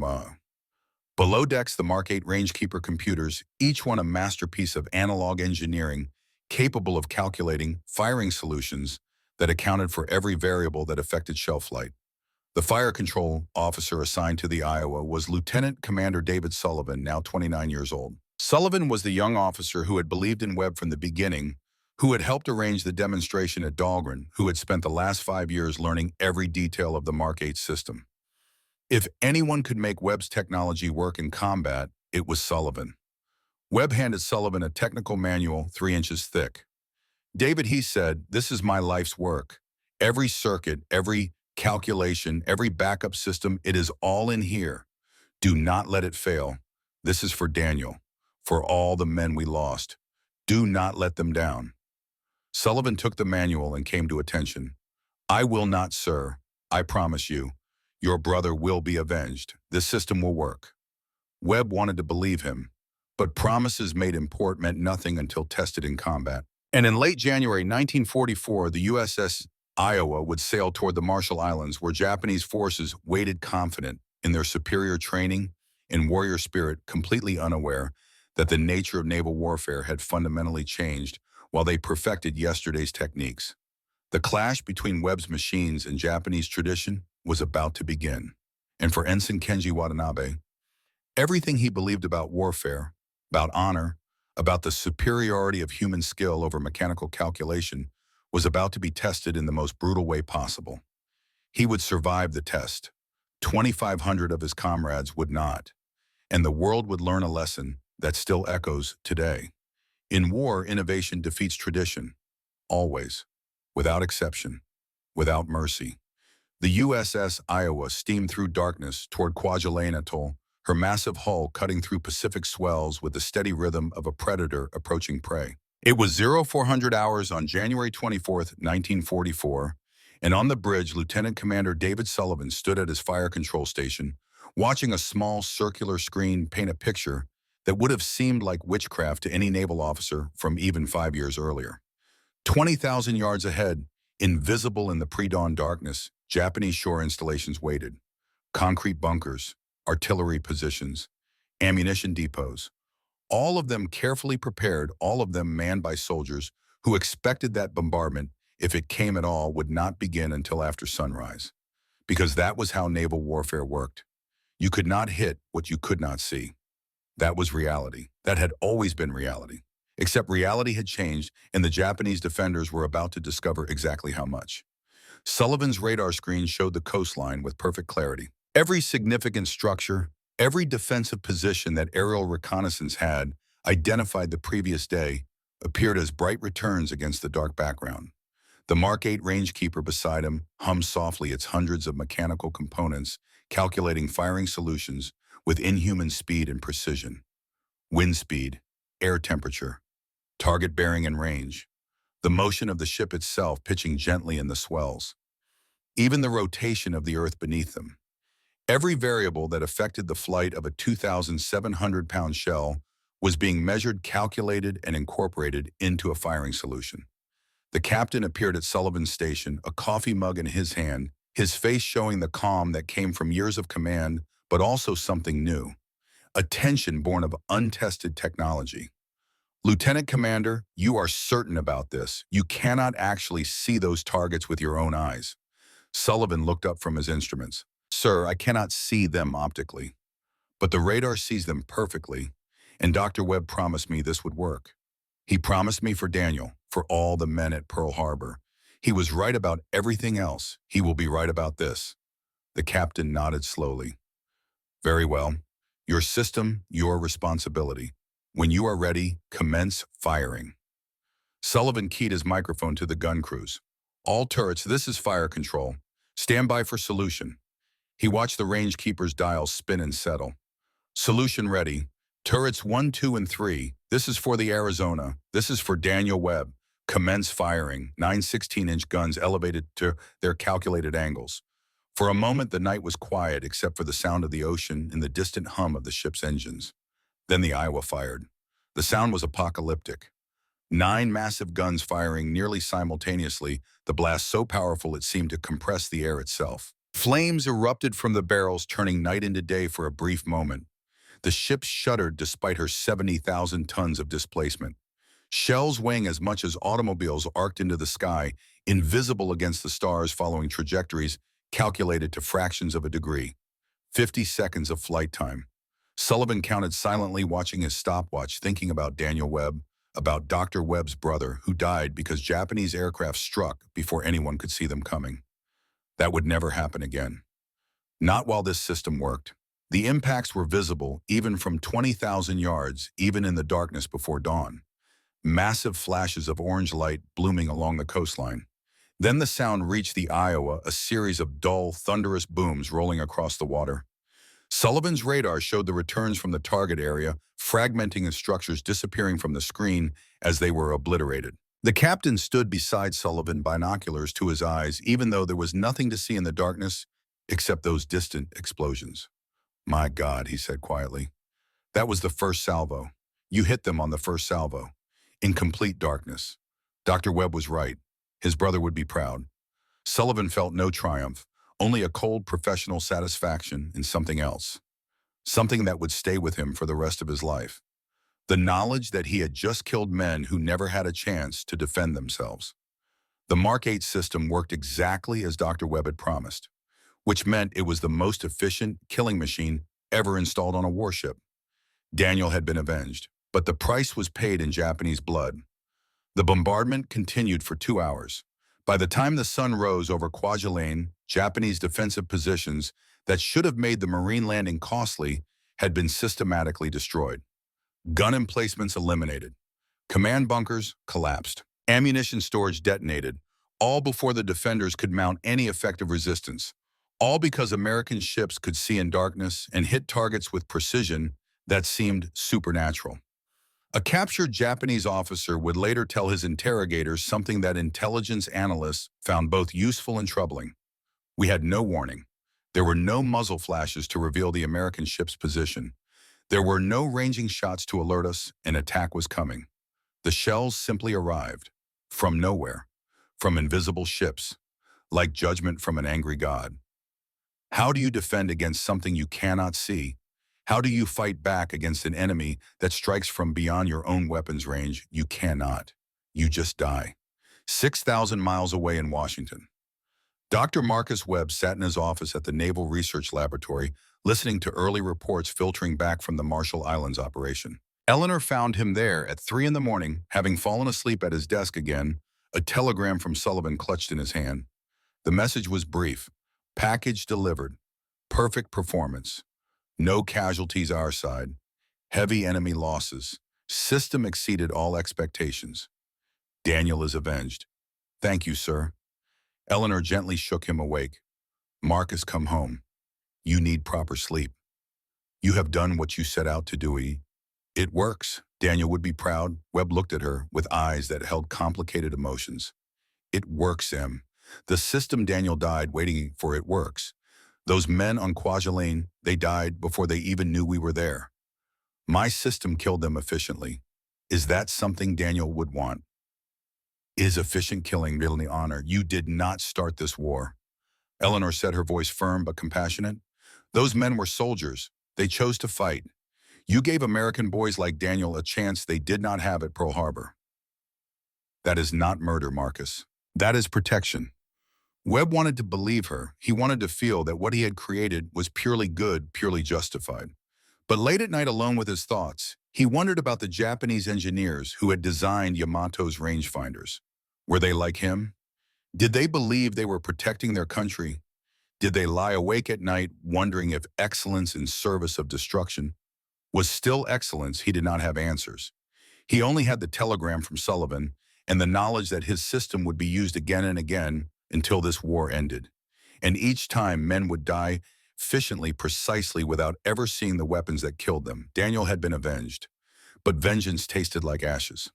Below decks, the Mark 8 Rangekeeper computers, each one a masterpiece of analog engineering, capable of calculating firing solutions that accounted for every variable that affected shell flight. The fire control officer assigned to the Iowa was Lieutenant Commander David Sullivan, now 29 years old. Sullivan was the young officer who had believed in Webb from the beginning, who had helped arrange the demonstration at Dahlgren, who had spent the last 5 years learning every detail of the Mark 8 system. If anyone could make Webb's technology work in combat, it was Sullivan. Webb handed Sullivan a technical manual 3 inches thick. "David," he said, "this is my life's work. Every circuit, every calculation, every backup system, it is all in here. Do not let it fail. This is for Daniel, for all the men we lost. Do not let them down." Sullivan took the manual and came to attention. "I will not, sir. I promise you. Your brother will be avenged. This system will work." Webb wanted to believe him, but promises made in port meant nothing until tested in combat. And in late January 1944, the USS Iowa would sail toward the Marshall Islands, where Japanese forces waited confident in their superior training and warrior spirit, completely unaware that the nature of naval warfare had fundamentally changed while they perfected yesterday's techniques. The clash between Webb's machines and Japanese tradition was about to begin. And for Ensign Kenji Watanabe, everything he believed about warfare, about honor, about the superiority of human skill over mechanical calculation was about to be tested in the most brutal way possible. He would survive the test. 2,500 of his comrades would not. And the world would learn a lesson that still echoes today. In war, innovation defeats tradition. Always. Without exception. Without mercy. The USS Iowa steamed through darkness toward Kwajalein Atoll, her massive hull cutting through Pacific swells with the steady rhythm of a predator approaching prey. It was 0400 hours on January 24, 1944, and on the bridge, Lieutenant Commander David Sullivan stood at his fire control station, watching a small circular screen paint a picture that would have seemed like witchcraft to any naval officer from even 5 years earlier. 20,000 yards ahead, invisible in the pre-dawn darkness, Japanese shore installations waited. Concrete bunkers, artillery positions, ammunition depots, all of them carefully prepared, all of them manned by soldiers who expected that bombardment, if it came at all, would not begin until after sunrise. Because that was how naval warfare worked. You could not hit what you could not see. That was reality. That had always been reality. Except reality had changed, and the Japanese defenders were about to discover exactly how much. Sullivan's radar screen showed the coastline with perfect clarity. Every significant structure, every defensive position that aerial reconnaissance had identified the previous day appeared as bright returns against the dark background. The Mark 8 Rangekeeper beside him hummed softly its hundreds of mechanical components, calculating firing solutions with inhuman speed and precision. Wind speed, air temperature, target bearing and range, the motion of the ship itself pitching gently in the swells, even the rotation of the earth beneath them. Every variable that affected the flight of a 2,700-pound shell was being measured, calculated, and incorporated into a firing solution. The captain appeared at Sullivan's station, a coffee mug in his hand, his face showing the calm that came from years of command, but also something new, a tension born of untested technology. Lieutenant Commander, you are certain about this. You cannot actually see those targets with your own eyes. Sullivan looked up from his instruments. Sir, I cannot see them optically, but the radar sees them perfectly, and Dr. Webb promised me this would work. He promised me for Daniel, for all the men at Pearl Harbor. He was right about everything else. He will be right about this. The captain nodded slowly. Very well. Your system, your responsibility. When you are ready, commence firing. Sullivan keyed his microphone to the gun crews. All turrets, this is fire control. Stand by for solution. He watched the range keeper's dials spin and settle. Solution ready. Turrets 1, 2, and 3. This is for the Arizona. This is for Daniel Webb. Commence firing. 9 16-inch guns elevated to their calculated angles. For a moment, the night was quiet except for the sound of the ocean and the distant hum of the ship's engines. Then the Iowa fired. The sound was apocalyptic. 9 massive guns firing nearly simultaneously, the blast so powerful it seemed to compress the air itself. Flames erupted from the barrels, turning night into day for a brief moment. The ship shuddered despite her 70,000 tons of displacement. Shells weighing as much as automobiles arced into the sky, invisible against the stars following trajectories calculated to fractions of a degree. 50 seconds of flight time. Sullivan counted silently, watching his stopwatch, thinking about Daniel Webb, about Dr. Webb's brother, who died because Japanese aircraft struck before anyone could see them coming. That would never happen again. Not while this system worked. The impacts were visible, even from 20,000 yards, even in the darkness before dawn. Massive flashes of orange light blooming along the coastline. Then the sound reached the Iowa, a series of dull, thunderous booms rolling across the water. Sullivan's radar showed the returns from the target area, fragmenting and structures disappearing from the screen as they were obliterated. The captain stood beside Sullivan, binoculars to his eyes, even though there was nothing to see in the darkness except those distant explosions. My God, he said quietly. That was the first salvo. You hit them on the first salvo. In complete darkness. Dr. Webb was right. His brother would be proud. Sullivan felt no triumph, only a cold professional satisfaction in something else. Something that would stay with him for the rest of his life. The knowledge that he had just killed men who never had a chance to defend themselves. The Mark 8 system worked exactly as Dr. Webb had promised, which meant it was the most efficient killing machine ever installed on a warship. Daniel had been avenged, but the price was paid in Japanese blood. The bombardment continued for 2 hours. By the time the sun rose over Kwajalein, Japanese defensive positions that should have made the Marine landing costly had been systematically destroyed. Gun emplacements eliminated. Command bunkers collapsed. Ammunition storage detonated, all before the defenders could mount any effective resistance. All because American ships could see in darkness and hit targets with precision that seemed supernatural. A captured Japanese officer would later tell his interrogators something that intelligence analysts found both useful and troubling. We had no warning. There were no muzzle flashes to reveal the American ship's position. There were no ranging shots to alert us an attack was coming. The shells simply arrived. From nowhere. From invisible ships. Like judgment from an angry god. How do you defend against something you cannot see? How do you fight back against an enemy that strikes from beyond your own weapons range? You cannot. You just die. 6,000 miles away in Washington. Dr. Marcus Webb sat in his office at the Naval Research Laboratory, listening to early reports filtering back from the Marshall Islands operation. Eleanor found him there at 3 in the morning, having fallen asleep at his desk again, a telegram from Sullivan clutched in his hand. The message was brief. Package delivered. Perfect performance. No casualties our side. Heavy enemy losses. System exceeded all expectations. Daniel is avenged. Thank you, sir. Eleanor gently shook him awake. Marcus, come home. You need proper sleep. You have done what you set out to do. It works. Daniel would be proud. Webb looked at her with eyes that held complicated emotions. It works, Em. The system Daniel died waiting for it works. Those men on Kwajalein, they died before they even knew we were there. My system killed them efficiently. Is that something Daniel would want? Is efficient killing really honor? You did not start this war. Eleanor said, her voice firm but compassionate. Those men were soldiers. They chose to fight. You gave American boys like Daniel a chance they did not have at Pearl Harbor. That is not murder, Marcus. That is protection. Webb wanted to believe her. He wanted to feel that what he had created was purely good, purely justified. But late at night, alone with his thoughts, he wondered about the Japanese engineers who had designed Yamato's rangefinders. Were they like him? Did they believe they were protecting their country? Did they lie awake at night wondering if excellence in service of destruction was still excellence? He did not have answers. He only had the telegram from Sullivan and the knowledge that his system would be used again and again until this war ended. And each time men would die efficiently, precisely, without ever seeing the weapons that killed them. Daniel had been avenged, but vengeance tasted like ashes.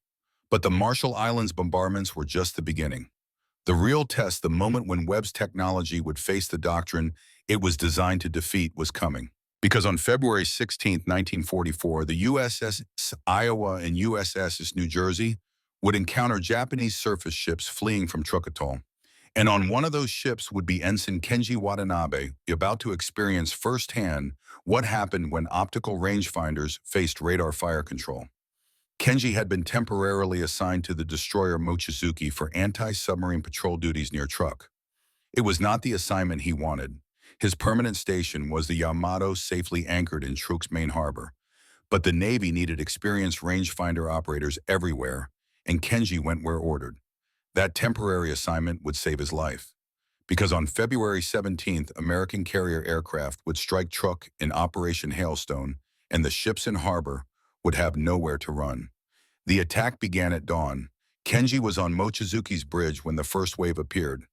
But the Marshall Islands bombardments were just the beginning. The real test, the moment when Webb's technology would face the doctrine it was designed to defeat, was coming. Because on February 16, 1944, the USS Iowa and USS New Jersey would encounter Japanese surface ships fleeing from Truk Atoll. And on one of those ships would be Ensign Kenji Watanabe, about to experience firsthand what happened when optical rangefinders faced radar fire control. Kenji had been temporarily assigned to the destroyer Mochizuki for anti-submarine patrol duties near Truk. It was not the assignment he wanted. His permanent station was the Yamato, safely anchored in Truk's main harbor. But the Navy needed experienced rangefinder operators everywhere, and Kenji went where ordered. That temporary assignment would save his life. Because on February 17th, American carrier aircraft would strike Truk in Operation Hailstone, and the ships in harbor would have nowhere to run. The attack began at dawn. Kenji was on Mochizuki's bridge when the first wave appeared.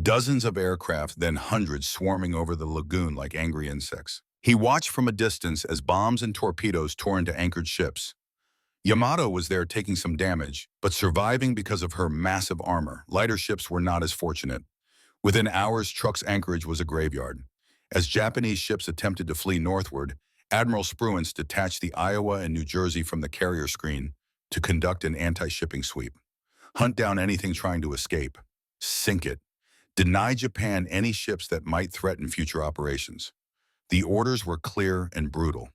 Dozens of aircraft, then hundreds, swarming over the lagoon like angry insects. He watched from a distance as bombs and torpedoes tore into anchored ships. Yamato was there taking some damage, but surviving because of her massive armor. Lighter ships were not as fortunate. Within hours, Truk's anchorage was a graveyard. As Japanese ships attempted to flee northward, Admiral Spruance detached the Iowa and New Jersey from the carrier screen to conduct an anti-shipping sweep. Hunt down anything trying to escape. Sink it. Deny Japan any ships that might threaten future operations. The orders were clear and brutal.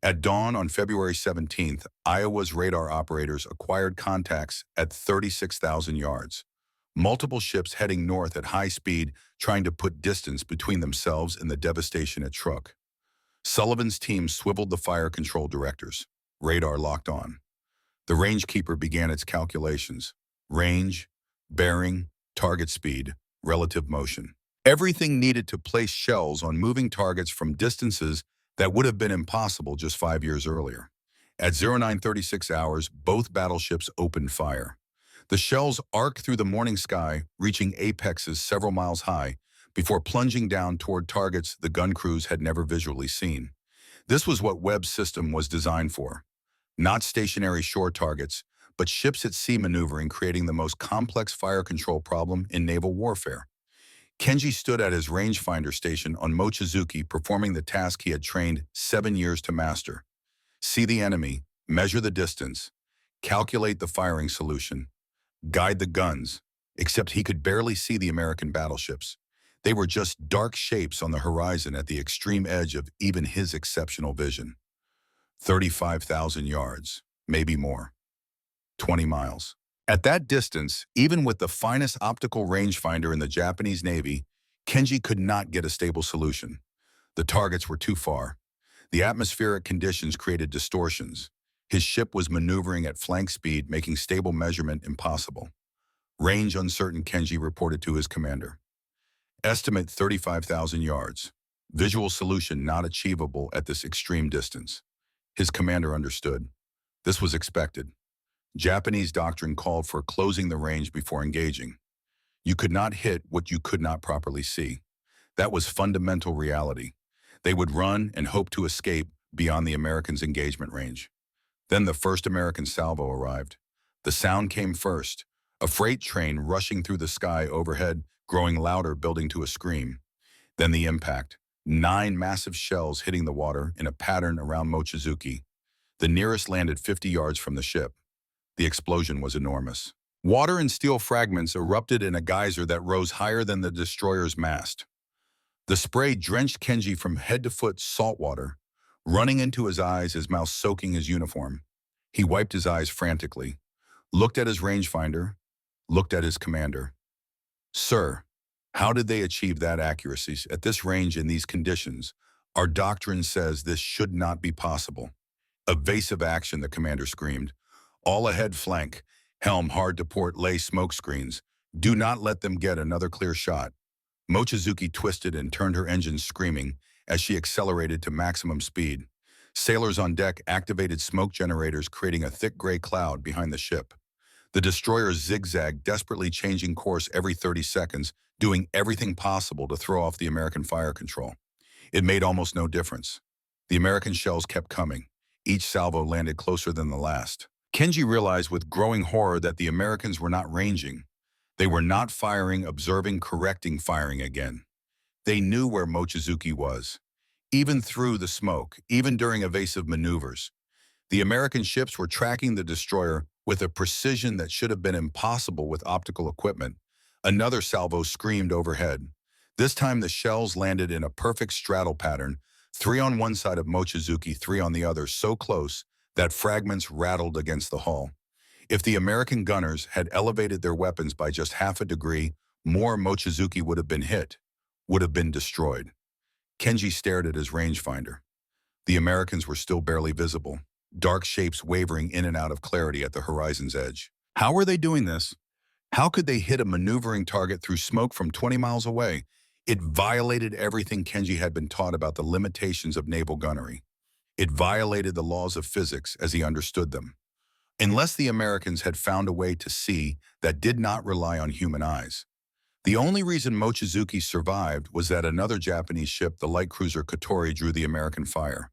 At dawn on February 17th, Iowa's radar operators acquired contacts at 36,000 yards. Multiple ships heading north at high speed, trying to put distance between themselves and the devastation at Truk. Sullivan's team swiveled the fire control directors. Radar locked on. The rangekeeper began its calculations. Range, bearing, target speed, relative motion. Everything needed to place shells on moving targets from distances that would have been impossible just 5 years earlier. At 0936 hours, both battleships opened fire. The shells arced through the morning sky, reaching apexes several miles high, before plunging down toward targets the gun crews had never visually seen. This was what Webb's system was designed for. Not stationary shore targets, but ships at sea maneuvering, creating the most complex fire control problem in naval warfare. Kenji stood at his rangefinder station on Mochizuki, performing the task he had trained 7 years to master. See the enemy, measure the distance, calculate the firing solution, guide the guns, except he could barely see the American battleships. They were just dark shapes on the horizon at the extreme edge of even his exceptional vision. 35,000 yards, maybe more. 20 miles. At that distance, even with the finest optical rangefinder in the Japanese Navy, Kenji could not get a stable solution. The targets were too far. The atmospheric conditions created distortions. His ship was maneuvering at flank speed, making stable measurement impossible. Range uncertain, Kenji reported to his commander. Estimate 35,000 yards. Visual solution not achievable at this extreme distance. His commander understood. This was expected. Japanese doctrine called for closing the range before engaging. You could not hit what you could not properly see. That was fundamental reality. They would run and hope to escape beyond the Americans' engagement range. Then the first American salvo arrived. The sound came first, a freight train rushing through the sky overhead, growing louder, building to a scream. Then the impact, 9 massive shells hitting the water in a pattern around Mochizuki. The nearest landed 50 yards from the ship. The explosion was enormous. Water and steel fragments erupted in a geyser that rose higher than the destroyer's mast. The spray drenched Kenji from head to foot salt water, running into his eyes, his mouth soaking his uniform. He wiped his eyes frantically, looked at his rangefinder, looked at his commander. Sir, how did they achieve that accuracy at this range in these conditions? Our doctrine says this should not be possible. Evasive action, the commander screamed. All ahead flank, helm hard to port, lay smoke screens. Do not let them get another clear shot. Mochizuki twisted and turned her engines screaming as she accelerated to maximum speed. Sailors on deck activated smoke generators, creating a thick gray cloud behind the ship. The destroyer zigzagged, desperately changing course every 30 seconds, doing everything possible to throw off the American fire control. It made almost no difference. The American shells kept coming. Each salvo landed closer than the last. Kenji realized with growing horror that the Americans were not ranging. They were not firing, observing, correcting, firing again. They knew where Mochizuki was. Even through the smoke, even during evasive maneuvers, the American ships were tracking the destroyer with a precision that should have been impossible with optical equipment. Another salvo screamed overhead. This time the shells landed in a perfect straddle pattern, 3 on one side of Mochizuki, 3 on the other, so close that fragments rattled against the hull. If the American gunners had elevated their weapons by just half a degree, more Mochizuki would have been hit, would have been destroyed. Kenji stared at his rangefinder. The Americans were still barely visible, dark shapes wavering in and out of clarity at the horizon's edge. How were they doing this? How could they hit a maneuvering target through smoke from 20 miles away? It violated everything Kenji had been taught about the limitations of naval gunnery. It violated the laws of physics as he understood them. Unless the Americans had found a way to see that did not rely on human eyes. The only reason Mochizuki survived was that another Japanese ship, the light cruiser Katori, drew the American fire.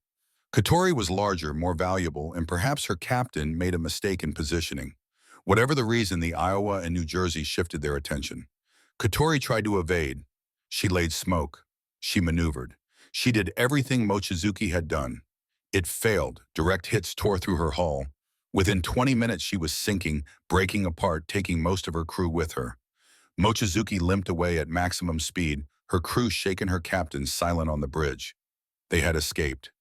Katori was larger, more valuable, and perhaps her captain made a mistake in positioning. Whatever the reason, the Iowa and New Jersey shifted their attention. Katori tried to evade. She laid smoke. She maneuvered. She did everything Mochizuki had done. It failed. Direct hits tore through her hull. Within 20 minutes, she was sinking, breaking apart, taking most of her crew with her. Mochizuki limped away at maximum speed, her crew shaken, her captain silent on the bridge. They had escaped.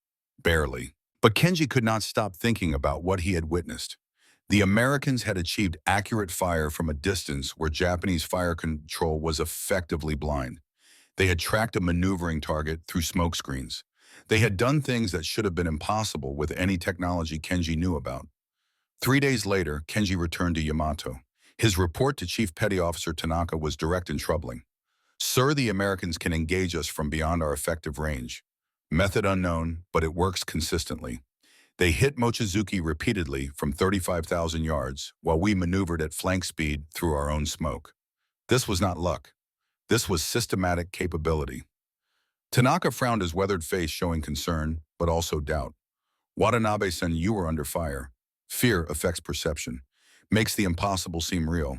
Barely. But Kenji could not stop thinking about what he had witnessed. The Americans had achieved accurate fire from a distance where Japanese fire control was effectively blind. They had tracked a maneuvering target through smoke screens. They had done things that should have been impossible with any technology Kenji knew about. 3 days later, Kenji returned to Yamato. His report to Chief Petty Officer Tanaka was direct and troubling. Sir, the Americans can engage us from beyond our effective range. Method unknown, but it works consistently. They hit Mochizuki repeatedly from 35,000 yards, while we maneuvered at flank speed through our own smoke. This was not luck. This was systematic capability. Tanaka frowned, his weathered face showing concern, but also doubt. Watanabe-san, you were under fire. Fear affects perception, makes the impossible seem real.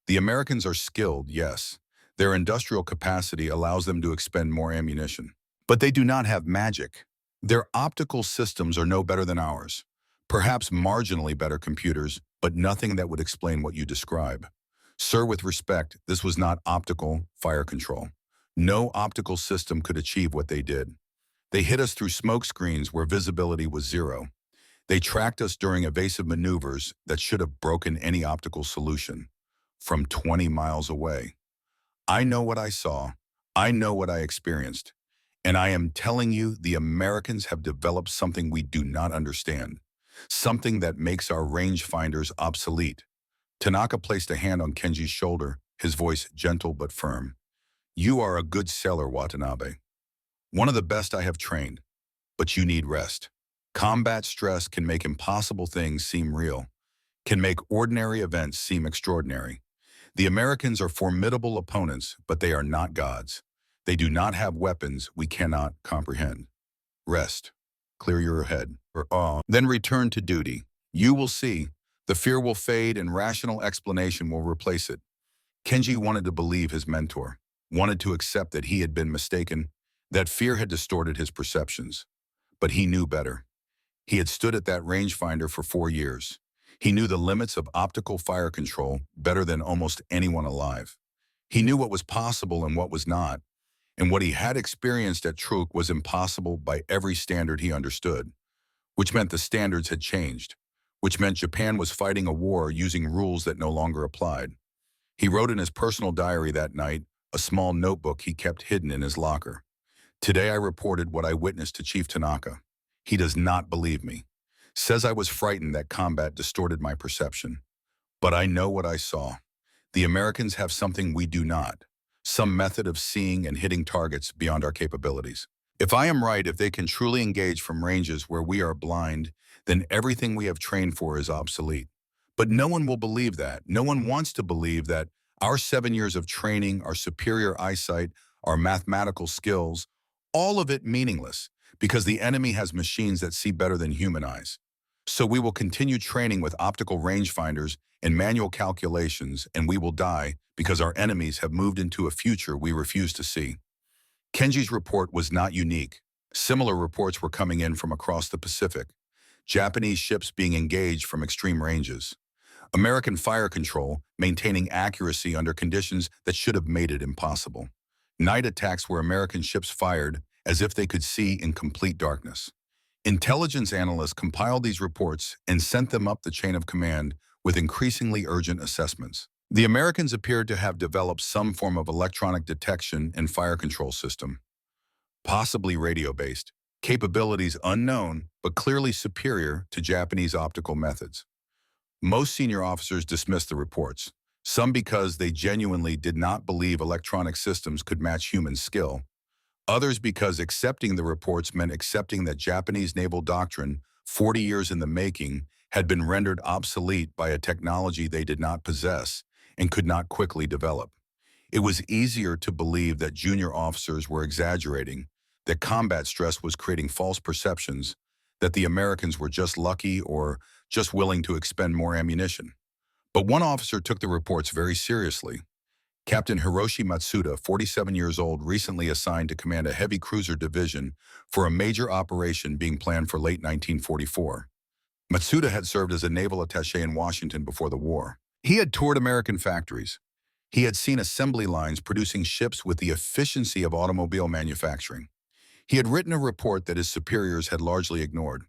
The Americans are skilled, yes. Their industrial capacity allows them to expend more ammunition. But they do not have magic. Their optical systems are no better than ours. Perhaps marginally better computers, but nothing that would explain what you describe. Sir, with respect, this was not optical fire control. No optical system could achieve what they did. They hit us through smoke screens where visibility was zero. They tracked us during evasive maneuvers that should have broken any optical solution. From 20 miles away. I know what I saw. I know what I experienced. And I am telling you, the Americans have developed something we do not understand. Something that makes our rangefinders obsolete. Tanaka placed a hand on Kenji's shoulder, his voice gentle but firm. You are a good sailor, Watanabe. One of the best I have trained. But you need rest. Combat stress can make impossible things seem real, can make ordinary events seem extraordinary. The Americans are formidable opponents, but they are not gods. They do not have weapons we cannot comprehend. Rest. Clear your head. Then return to duty. You will see. The fear will fade and rational explanation will replace it. Kenji wanted to believe his mentor, wanted to accept that he had been mistaken, that fear had distorted his perceptions. But he knew better. He had stood at that rangefinder for 4 years. He knew the limits of optical fire control better than almost anyone alive. He knew what was possible and what was not, and what he had experienced at Truk was impossible by every standard he understood, which meant the standards had changed, which meant Japan was fighting a war using rules that no longer applied. He wrote in his personal diary that night, a small notebook he kept hidden in his locker. Today I reported what I witnessed to Chief Tanaka. He does not believe me. Says I was frightened that combat distorted my perception. But I know what I saw. The Americans have something we do not. Some method of seeing and hitting targets beyond our capabilities. If I am right, if they can truly engage from ranges where we are blind, then everything we have trained for is obsolete. But no one will believe that. No one wants to believe that our 7 years of training, our superior eyesight, our mathematical skills, all of it meaningless, because the enemy has machines that see better than human eyes. So we will continue training with optical rangefinders and manual calculations, and we will die because our enemies have moved into a future we refuse to see. Kenji's report was not unique. Similar reports were coming in from across the Pacific. Japanese ships being engaged from extreme ranges. American fire control maintaining accuracy under conditions that should have made it impossible. Night attacks where American ships fired as if they could see in complete darkness. Intelligence analysts compiled these reports and sent them up the chain of command with increasingly urgent assessments. The Americans appeared to have developed some form of electronic detection and fire control system, possibly radio-based, capabilities unknown but clearly superior to Japanese optical methods. Most senior officers dismissed the reports, some because they genuinely did not believe electronic systems could match human skill, others because accepting the reports meant accepting that Japanese naval doctrine, 40 years in the making, had been rendered obsolete by a technology they did not possess and could not quickly develop. It was easier to believe that junior officers were exaggerating, that combat stress was creating false perceptions, that the Americans were just lucky or just willing to expend more ammunition. But one officer took the reports very seriously. Captain Hiroshi Matsuda, 47 years old, recently assigned to command a heavy cruiser division for a major operation being planned for late 1944. Matsuda had served as a naval attaché in Washington before the war. He had toured American factories. He had seen assembly lines producing ships with the efficiency of automobile manufacturing. He had written a report that his superiors had largely ignored.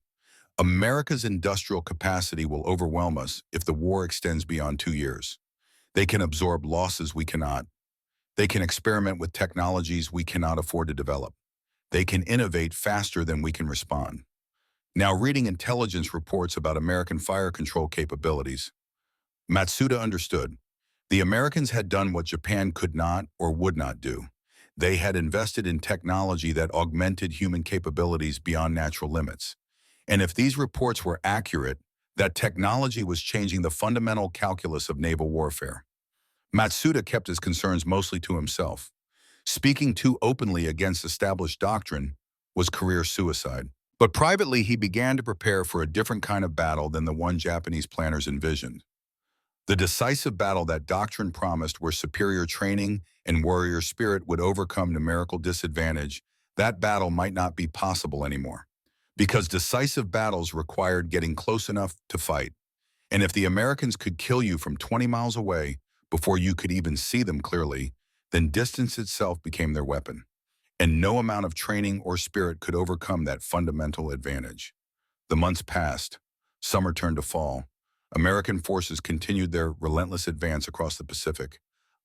America's industrial capacity will overwhelm us if the war extends beyond 2 years. They can absorb losses we cannot. They can experiment with technologies we cannot afford to develop. They can innovate faster than we can respond. Now, reading intelligence reports about American fire control capabilities, Matsuda understood. The Americans had done what Japan could not or would not do. They had invested in technology that augmented human capabilities beyond natural limits. And if these reports were accurate, that technology was changing the fundamental calculus of naval warfare. Matsuda kept his concerns mostly to himself. Speaking too openly against established doctrine was career suicide. But privately, he began to prepare for a different kind of battle than the one Japanese planners envisioned. The decisive battle that doctrine promised, where superior training and warrior spirit would overcome numerical disadvantage, that battle might not be possible anymore. Because decisive battles required getting close enough to fight. And if the Americans could kill you from 20 miles away before you could even see them clearly, then distance itself became their weapon. And no amount of training or spirit could overcome that fundamental advantage. The months passed. Summer turned to fall. American forces continued their relentless advance across the Pacific.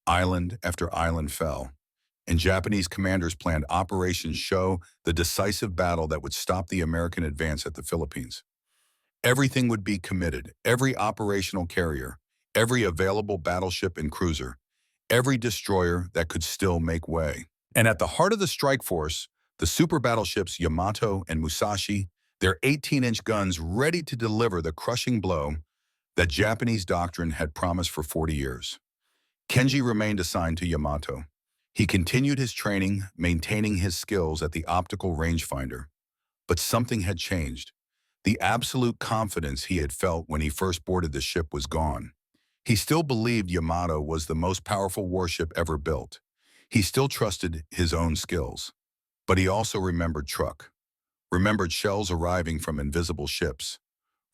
Island after island fell. And Japanese commanders planned Operation Show, the decisive battle that would stop the American advance at the Philippines. Everything would be committed, every operational carrier, every available battleship and cruiser, every destroyer that could still make way. And at the heart of the strike force, the super battleships Yamato and Musashi, their 18-inch guns ready to deliver the crushing blow that Japanese doctrine had promised for 40 years. Kenji remained assigned to Yamato. He continued his training, maintaining his skills at the optical rangefinder. But something had changed. The absolute confidence he had felt when he first boarded the ship was gone. He still believed Yamato was the most powerful warship ever built. He still trusted his own skills. But he also remembered Truk. remembered shells arriving from invisible ships,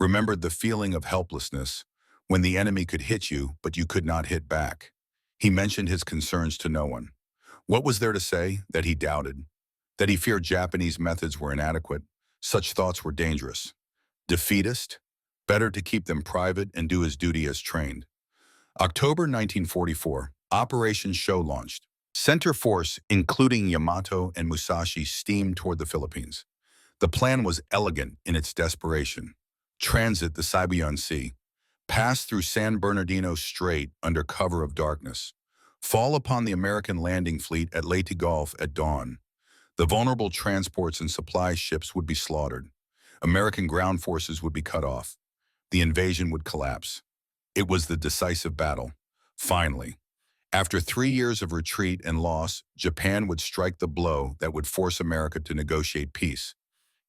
remembered the feeling of helplessness when the enemy could hit you but you could not hit back. He mentioned his concerns to no one. What was there to say that he doubted? That he feared Japanese methods were inadequate. Such thoughts were dangerous. Defeatist? Better to keep them private and do his duty as trained. October 1944, Operation Show launched. Center Force, including Yamato and Musashi, steamed toward the Philippines. The plan was elegant in its desperation. Transit the Sibuyan Sea, pass through San Bernardino Strait under cover of darkness, fall upon the American landing fleet at Leyte Gulf at dawn. The vulnerable transports and supply ships would be slaughtered. American ground forces would be cut off. The invasion would collapse. It was the decisive battle. Finally, after 3 years of retreat and loss, Japan would strike the blow that would force America to negotiate peace.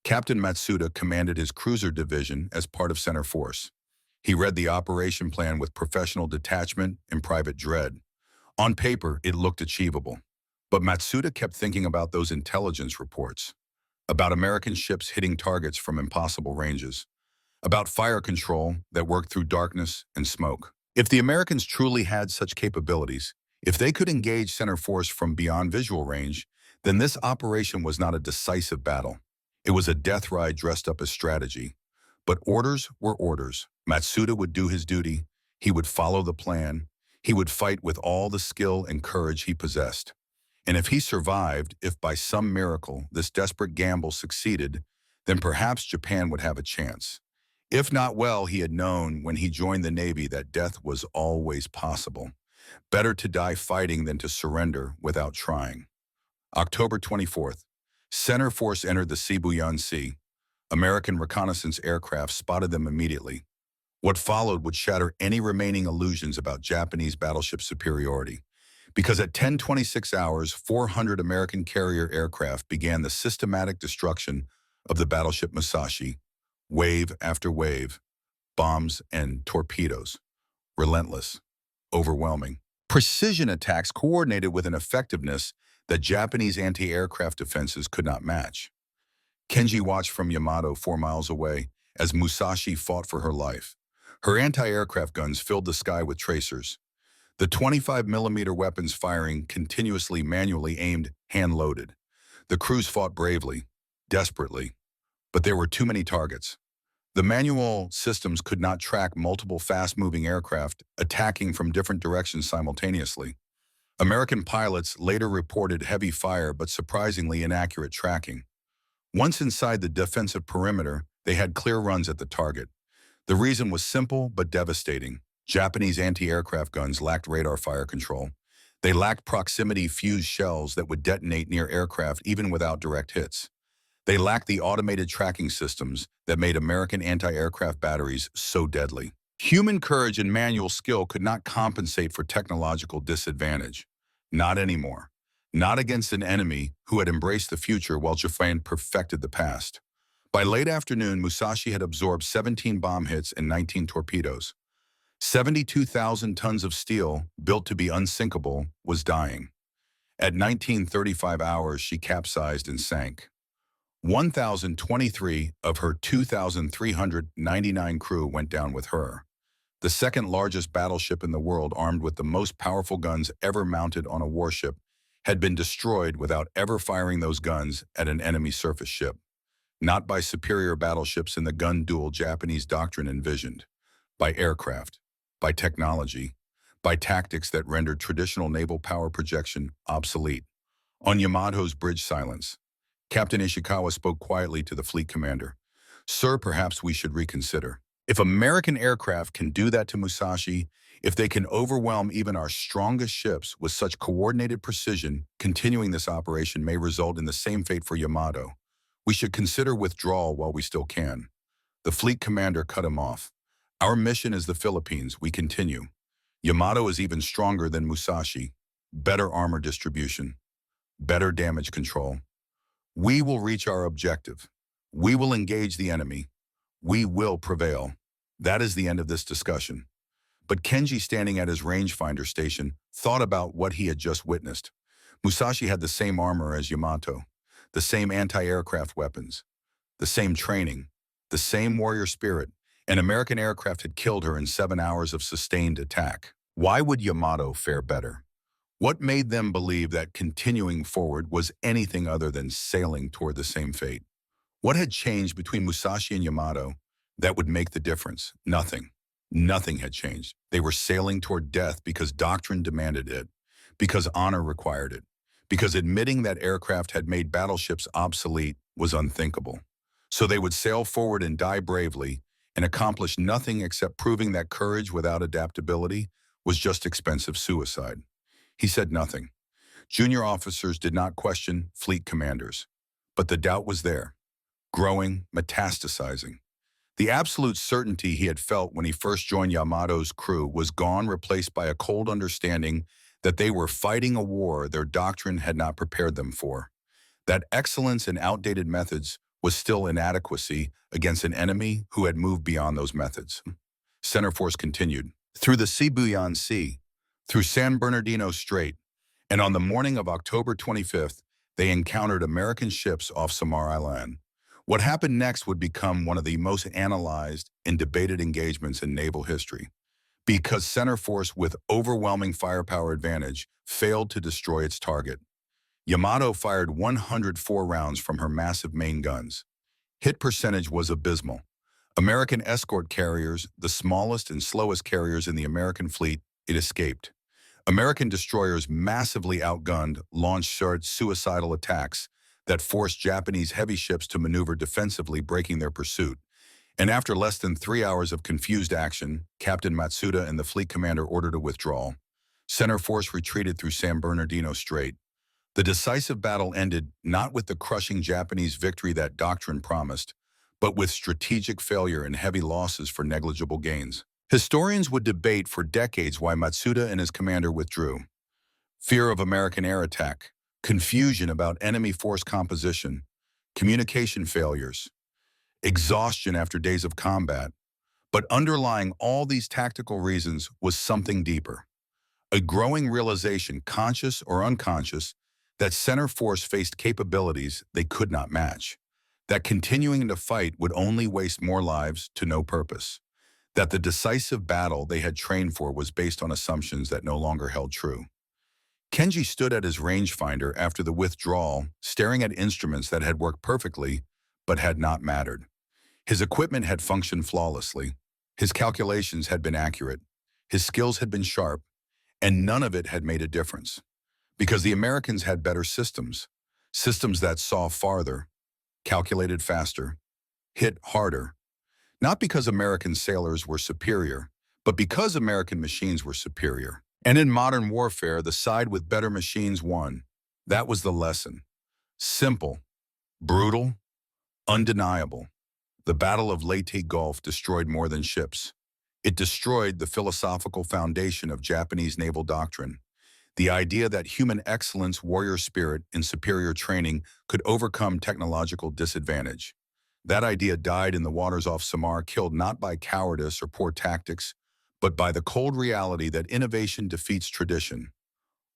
Captain Matsuda commanded his cruiser division as part of Center Force. He read the operation plan with professional detachment and private dread. On paper, it looked achievable. But Matsuda kept thinking about those intelligence reports, about American ships hitting targets from impossible ranges, about fire control that worked through darkness and smoke. If the Americans truly had such capabilities, if they could engage Center Force from beyond visual range, then this operation was not a decisive battle. It was a death ride dressed up as strategy. But orders were orders. Matsuda would do his duty. He would follow the plan. He would fight with all the skill and courage he possessed. And if he survived, if by some miracle this desperate gamble succeeded, then perhaps Japan would have a chance. If not, well, he had known when he joined the Navy that death was always possible. Better to die fighting than to surrender without trying. October 24th, Center Force entered the Sibuyan Sea. American reconnaissance aircraft spotted them immediately. What followed would shatter any remaining illusions about Japanese battleship superiority, because at 10:26 hours, 400 American carrier aircraft began the systematic destruction of the battleship Musashi, wave after wave, bombs and torpedoes, relentless, overwhelming. Precision attacks coordinated with an effectiveness that Japanese anti-aircraft defenses could not match. Kenji watched from Yamato 4 miles away as Musashi fought for her life. Her anti-aircraft guns filled the sky with tracers. The 25mm weapons firing continuously manually aimed, hand-loaded. The crews fought bravely, desperately, but there were too many targets. The manual systems could not track multiple fast-moving aircraft attacking from different directions simultaneously. American pilots later reported heavy fire but surprisingly inaccurate tracking. Once inside the defensive perimeter, they had clear runs at the target. The reason was simple but devastating. Japanese anti-aircraft guns lacked radar fire control. They lacked proximity-fused shells that would detonate near aircraft even without direct hits. They lacked the automated tracking systems that made American anti-aircraft batteries so deadly. Human courage and manual skill could not compensate for technological disadvantage. Not anymore. Not against an enemy who had embraced the future while Japan perfected the past. By late afternoon, Musashi had absorbed 17 bomb hits and 19 torpedoes. 72,000 tons of steel, built to be unsinkable, was dying. At 19:35 hours, she capsized and sank. 1,023 of her 2,399 crew went down with her. The second largest battleship in the world, armed with the most powerful guns ever mounted on a warship, had been destroyed without ever firing those guns at an enemy surface ship. Not by superior battleships in the gun duel Japanese doctrine envisioned. By aircraft, by technology, by tactics that rendered traditional naval power projection obsolete. On Yamato's bridge silence, Captain Ishikawa spoke quietly to the fleet commander. "Sir, perhaps we should reconsider. If American aircraft can do that to Musashi, if they can overwhelm even our strongest ships with such coordinated precision, continuing this operation may result in the same fate for Yamato. We should consider withdrawal while we still can." The fleet commander cut him off. "Our mission is the Philippines, we continue. Yamato is even stronger than Musashi. Better armor distribution. Better damage control. We will reach our objective. We will engage the enemy. We will prevail." That is the end of this discussion. But Kenji, standing at his rangefinder station, thought about what he had just witnessed. Musashi had the same armor as Yamato, the same anti-aircraft weapons, the same training, the same warrior spirit, and American aircraft had killed her in 7 hours of sustained attack. Why would Yamato fare better? What made them believe that continuing forward was anything other than sailing toward the same fate? What had changed between Musashi and Yamato that would make the difference? Nothing. Nothing had changed. They were sailing toward death because doctrine demanded it, because honor required it, because admitting that aircraft had made battleships obsolete was unthinkable. So they would sail forward and die bravely and accomplish nothing except proving that courage without adaptability was just expensive suicide. He said nothing. Junior officers did not question fleet commanders. But the doubt was there, growing, metastasizing. The absolute certainty he had felt when he first joined Yamato's crew was gone, replaced by a cold understanding that they were fighting a war their doctrine had not prepared them for. That excellence in outdated methods was still inadequacy against an enemy who had moved beyond those methods. Center Force continued. Through the Sibuyan Sea, through San Bernardino Strait, and on the morning of October 25th, they encountered American ships off Samar Island. What happened next would become one of the most analyzed and debated engagements in naval history, because Center Force, with overwhelming firepower advantage, failed to destroy its target. Yamato fired 104 rounds from her massive main guns. Hit percentage was abysmal. American escort carriers, the smallest and slowest carriers in the American fleet, it escaped. American destroyers massively outgunned, launched short suicidal attacks that forced Japanese heavy ships to maneuver defensively, breaking their pursuit. And after less than 3 hours of confused action, Captain Matsuda and the fleet commander ordered a withdrawal. Center Force retreated through San Bernardino Strait. The decisive battle ended not with the crushing Japanese victory that doctrine promised, but with strategic failure and heavy losses for negligible gains. Historians would debate for decades why Matsuda and his commander withdrew. Fear of American air attack, confusion about enemy force composition, communication failures, exhaustion after days of combat. But underlying all these tactical reasons was something deeper. A growing realization, conscious or unconscious, that Center Force faced capabilities they could not match, that continuing to fight would only waste more lives to no purpose, that the decisive battle they had trained for was based on assumptions that no longer held true. Kenji stood at his rangefinder after the withdrawal, staring at instruments that had worked perfectly but had not mattered. His equipment had functioned flawlessly. His calculations had been accurate. His skills had been sharp, and none of it had made a difference. Because the Americans had better systems, systems that saw farther, calculated faster, hit harder. Not because American sailors were superior, but because American machines were superior. And in modern warfare, the side with better machines won. That was the lesson. Simple, brutal, undeniable. The Battle of Leyte Gulf destroyed more than ships. It destroyed the philosophical foundation of Japanese naval doctrine. The idea that human excellence, warrior spirit, and superior training could overcome technological disadvantage. That idea died in the waters off Samar, killed not by cowardice or poor tactics, but by the cold reality that innovation defeats tradition.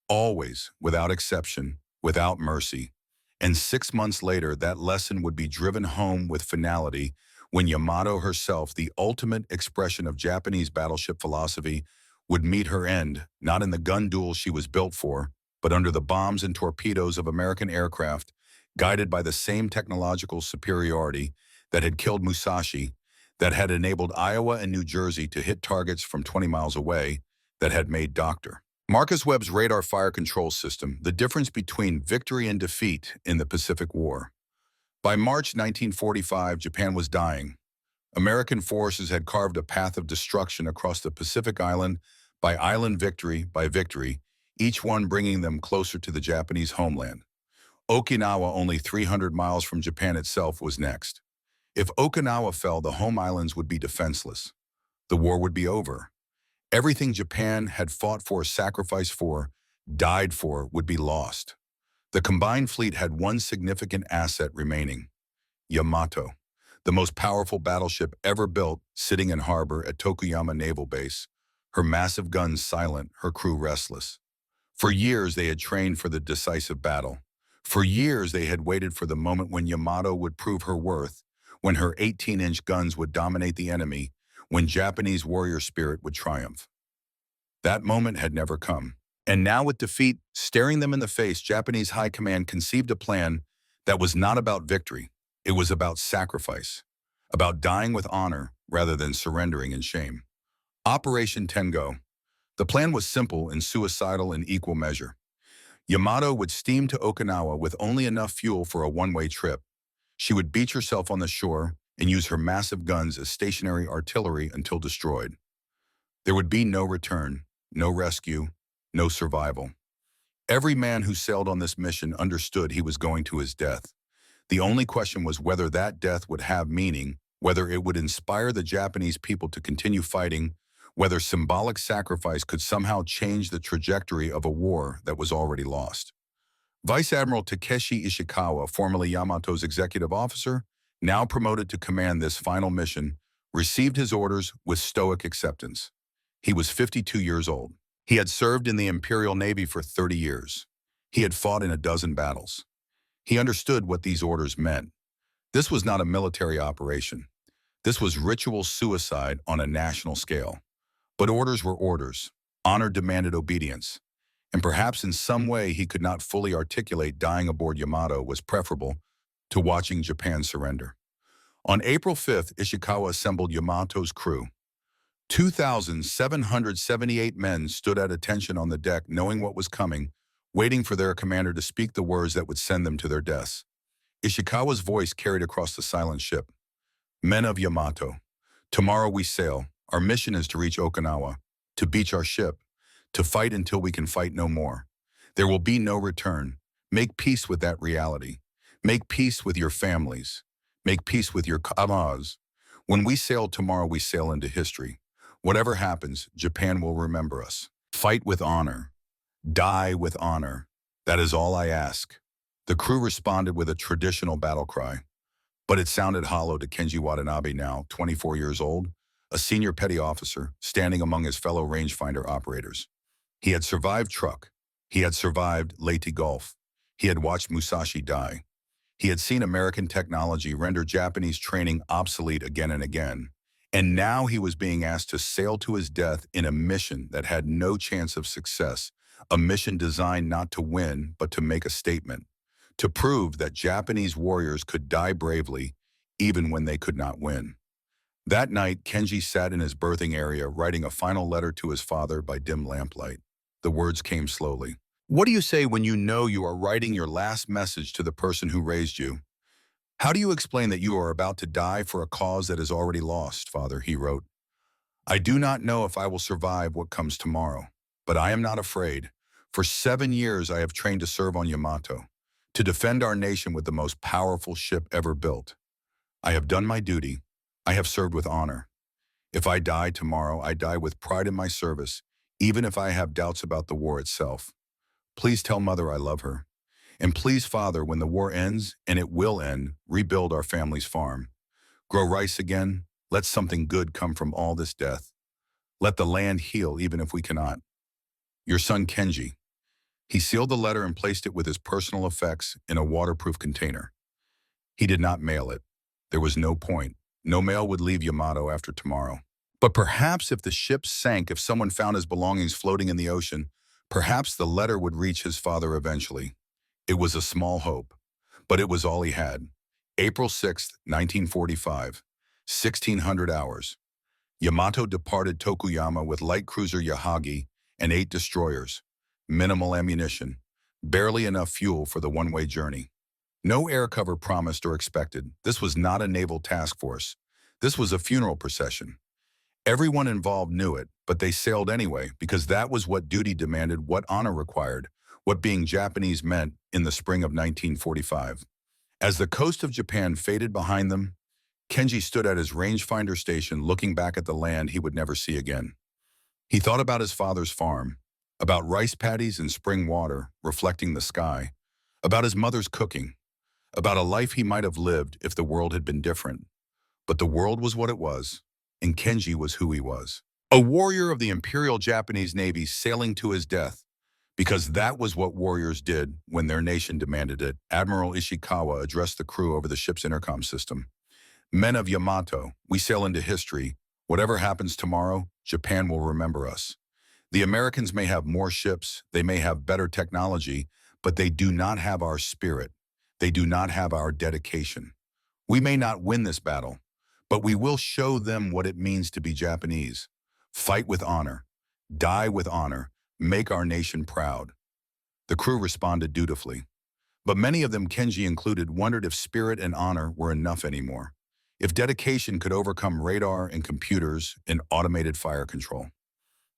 Always, without exception, without mercy. And 6 months later, that lesson would be driven home with finality when Yamato herself, the ultimate expression of Japanese battleship philosophy, would meet her end, not in the gun duel she was built for, but under the bombs and torpedoes of American aircraft, guided by the same technological superiority that had killed Musashi, that had enabled Iowa and New Jersey to hit targets from 20 miles away, that had made Dr. Marcus Webb's radar fire control system the difference between victory and defeat in the Pacific War. By March 1945, Japan was dying. American forces had carved a path of destruction across the Pacific island by victory, each one bringing them closer to the Japanese homeland. Okinawa, only 300 miles from Japan itself, was next. If Okinawa fell, the home islands would be defenseless. The war would be over. Everything Japan had fought for, sacrificed for, died for, would be lost. The combined fleet had one significant asset remaining: Yamato, the most powerful battleship ever built, sitting in harbor at Tokuyama Naval Base, her massive guns silent, her crew restless. For years they had trained for the decisive battle. For years they had waited for the moment when Yamato would prove her worth, when her 18-inch guns would dominate the enemy, when Japanese warrior spirit would triumph. That moment had never come. And now with defeat staring them in the face, Japanese high command conceived a plan that was not about victory. It was about sacrifice, about dying with honor rather than surrendering in shame. Operation Tengo. The plan was simple and suicidal in equal measure. Yamato would steam to Okinawa with only enough fuel for a one-way trip. She would beach herself on the shore and use her massive guns as stationary artillery until destroyed. There would be no return, no rescue, no survival. Every man who sailed on this mission understood he was going to his death. The only question was whether that death would have meaning, whether it would inspire the Japanese people to continue fighting, whether symbolic sacrifice could somehow change the trajectory of a war that was already lost. Vice Admiral Takeshi Ishikawa, formerly Yamato's executive officer, now promoted to command this final mission, received his orders with stoic acceptance. He was 52 years old. He had served in the Imperial Navy for 30 years. He had fought in a dozen battles. He understood what these orders meant. This was not a military operation. This was ritual suicide on a national scale. But orders were orders. Honor demanded obedience. And perhaps in some way he could not fully articulate dying aboard Yamato was preferable to watching Japan surrender. On April 5th, Ishikawa assembled Yamato's crew. 2,778 men stood at attention on the deck, knowing what was coming, waiting for their commander to speak the words that would send them to their deaths. Ishikawa's voice carried across the silent ship. Men of Yamato, tomorrow we sail. Our mission is to reach Okinawa, to beach our ship, to fight until we can fight no more. There will be no return. Make peace with that reality. Make peace with your families. Make peace with your kamas. When we sail tomorrow, we sail into history. Whatever happens, Japan will remember us. Fight with honor. Die with honor. That is all I ask. The crew responded with a traditional battle cry. But it sounded hollow to Kenji Watanabe, now 24 years old, a senior petty officer, standing among his fellow rangefinder operators. He had survived Truk. He had survived Leyte Gulf. He had watched Musashi die. He had seen American technology render Japanese training obsolete again and again. And now he was being asked to sail to his death in a mission that had no chance of success, a mission designed not to win, but to make a statement, to prove that Japanese warriors could die bravely, even when they could not win. That night, Kenji sat in his berthing area, writing a final letter to his father by dim lamplight. The words came slowly. What do you say when you know you are writing your last message to the person who raised you? How do you explain that you are about to die for a cause that is already lost, Father, he wrote. I do not know if I will survive what comes tomorrow, but I am not afraid. For 7 years I have trained to serve on Yamato, to defend our nation with the most powerful ship ever built. I have done my duty. I have served with honor. If I die tomorrow, I die with pride in my service, even if I have doubts about the war itself. Please tell Mother I love her. And please, Father, when the war ends, and it will end, rebuild our family's farm. Grow rice again. Let something good come from all this death. Let the land heal even if we cannot. Your son Kenji. He sealed the letter and placed it with his personal effects in a waterproof container. He did not mail it. There was no point. No mail would leave Yamato after tomorrow. But perhaps if the ship sank, if someone found his belongings floating in the ocean, perhaps the letter would reach his father eventually. It was a small hope, but it was all he had. April 6th, 1945, 1600 hours. Yamato departed Tokuyama with light cruiser Yahagi and 8 destroyers. Minimal ammunition, barely enough fuel for the one-way journey. No air cover promised or expected. This was not a naval task force. This was a funeral procession. Everyone involved knew it, but they sailed anyway because that was what duty demanded, what honor required, what being Japanese meant in the spring of 1945. As the coast of Japan faded behind them, Kenji stood at his rangefinder station looking back at the land he would never see again. He thought about his father's farm, about rice paddies and spring water reflecting the sky, about his mother's cooking, about a life he might have lived if the world had been different. But the world was what it was, and Kenji was who he was. A warrior of the Imperial Japanese Navy sailing to his death, because that was what warriors did when their nation demanded it. Admiral Ishikawa addressed the crew over the ship's intercom system. Men of Yamato, we sail into history. Whatever happens tomorrow, Japan will remember us. The Americans may have more ships, they may have better technology, but they do not have our spirit. They do not have our dedication. We may not win this battle, but we will show them what it means to be Japanese. Fight with honor, die with honor, make our nation proud. The crew responded dutifully. But many of them, Kenji included, wondered if spirit and honor were enough anymore. If dedication could overcome radar and computers and automated fire control.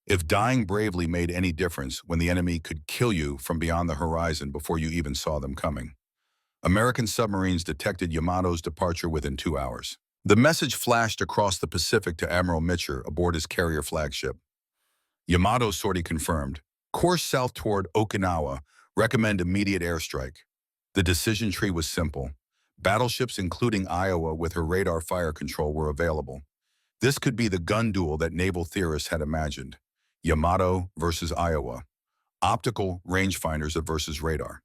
If dying bravely made any difference when the enemy could kill you from beyond the horizon before you even saw them coming. American submarines detected Yamato's departure within 2 hours. The message flashed across the Pacific to Admiral Mitcher aboard his carrier flagship. Yamato's sortie confirmed. Course south toward Okinawa. Recommend immediate airstrike. The decision tree was simple. Battleships including Iowa with her radar fire control were available. This could be the gun duel that naval theorists had imagined. Yamato versus Iowa. Optical rangefinders versus radar.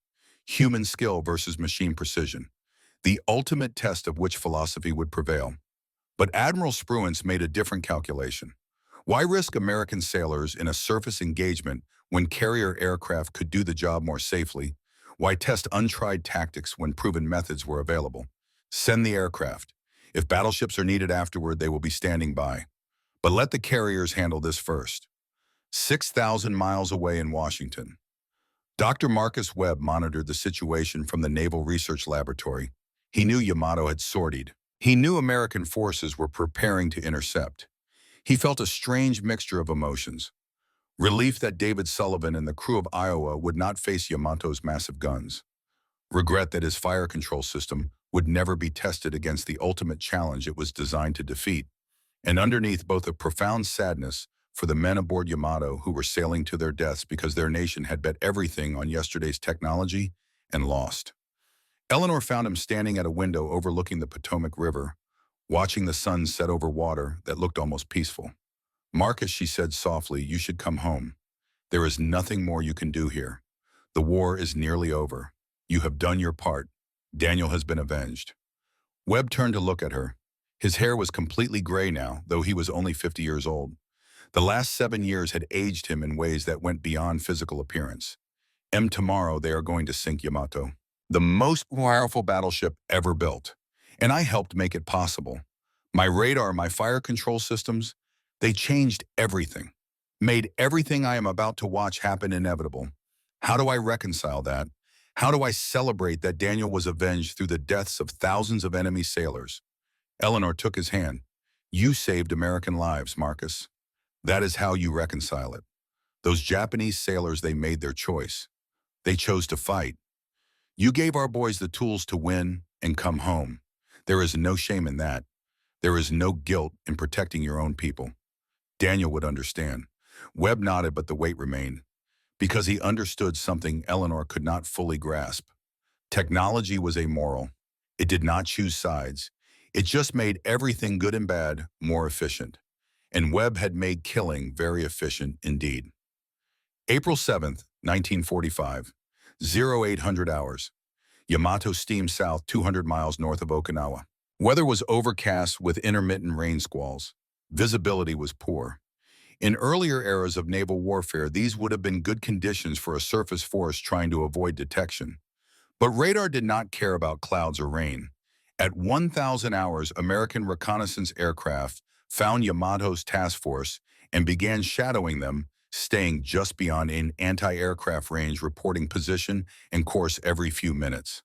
Human skill versus machine precision. The ultimate test of which philosophy would prevail. But Admiral Spruance made a different calculation. Why risk American sailors in a surface engagement when carrier aircraft could do the job more safely? Why test untried tactics when proven methods were available? Send the aircraft. If battleships are needed afterward, they will be standing by. But let the carriers handle this first. 6,000 miles away in Washington. Dr. Marcus Webb monitored the situation from the Naval Research Laboratory. He knew Yamato had sortied. He knew American forces were preparing to intercept. He felt a strange mixture of emotions. Relief that David Sullivan and the crew of Iowa would not face Yamato's massive guns. Regret that his fire control system would never be tested against the ultimate challenge it was designed to defeat. And underneath, both a profound sadness for the men aboard Yamato who were sailing to their deaths because their nation had bet everything on yesterday's technology and lost. Eleanor found him standing at a window overlooking the Potomac River, watching the sun set over water that looked almost peaceful. Marcus, she said softly, you should come home. There is nothing more you can do here. The war is nearly over. You have done your part. Daniel has been avenged. Webb turned to look at her. His hair was completely gray now, though he was only 50 years old. The last 7 years had aged him in ways that went beyond physical appearance. Tomorrow they are going to sink Yamato, the most powerful battleship ever built. And I helped make it possible. My radar, my fire control systems, they changed everything, made everything I am about to watch happen inevitable. How do I reconcile that? How do I celebrate that Daniel was avenged through the deaths of thousands of enemy sailors? Eleanor took his hand. You saved American lives, Marcus. That is how you reconcile it. Those Japanese sailors, they made their choice. They chose to fight. You gave our boys the tools to win and come home. There is no shame in that. There is no guilt in protecting your own people. Daniel would understand. Webb nodded, but the weight remained. Because he understood something Eleanor could not fully grasp. Technology was amoral. It did not choose sides. It just made everything good and bad more efficient. And Webb had made killing very efficient indeed. April 7th, 1945, 0800 hours. Yamato steamed south 200 miles north of Okinawa. Weather was overcast with intermittent rain squalls. Visibility was poor. In earlier eras of naval warfare, these would have been good conditions for a surface force trying to avoid detection. But radar did not care about clouds or rain. At 1,000 hours, American reconnaissance aircraft found Yamato's task force and began shadowing them, staying just beyond an anti-aircraft range, reporting position and course every few minutes.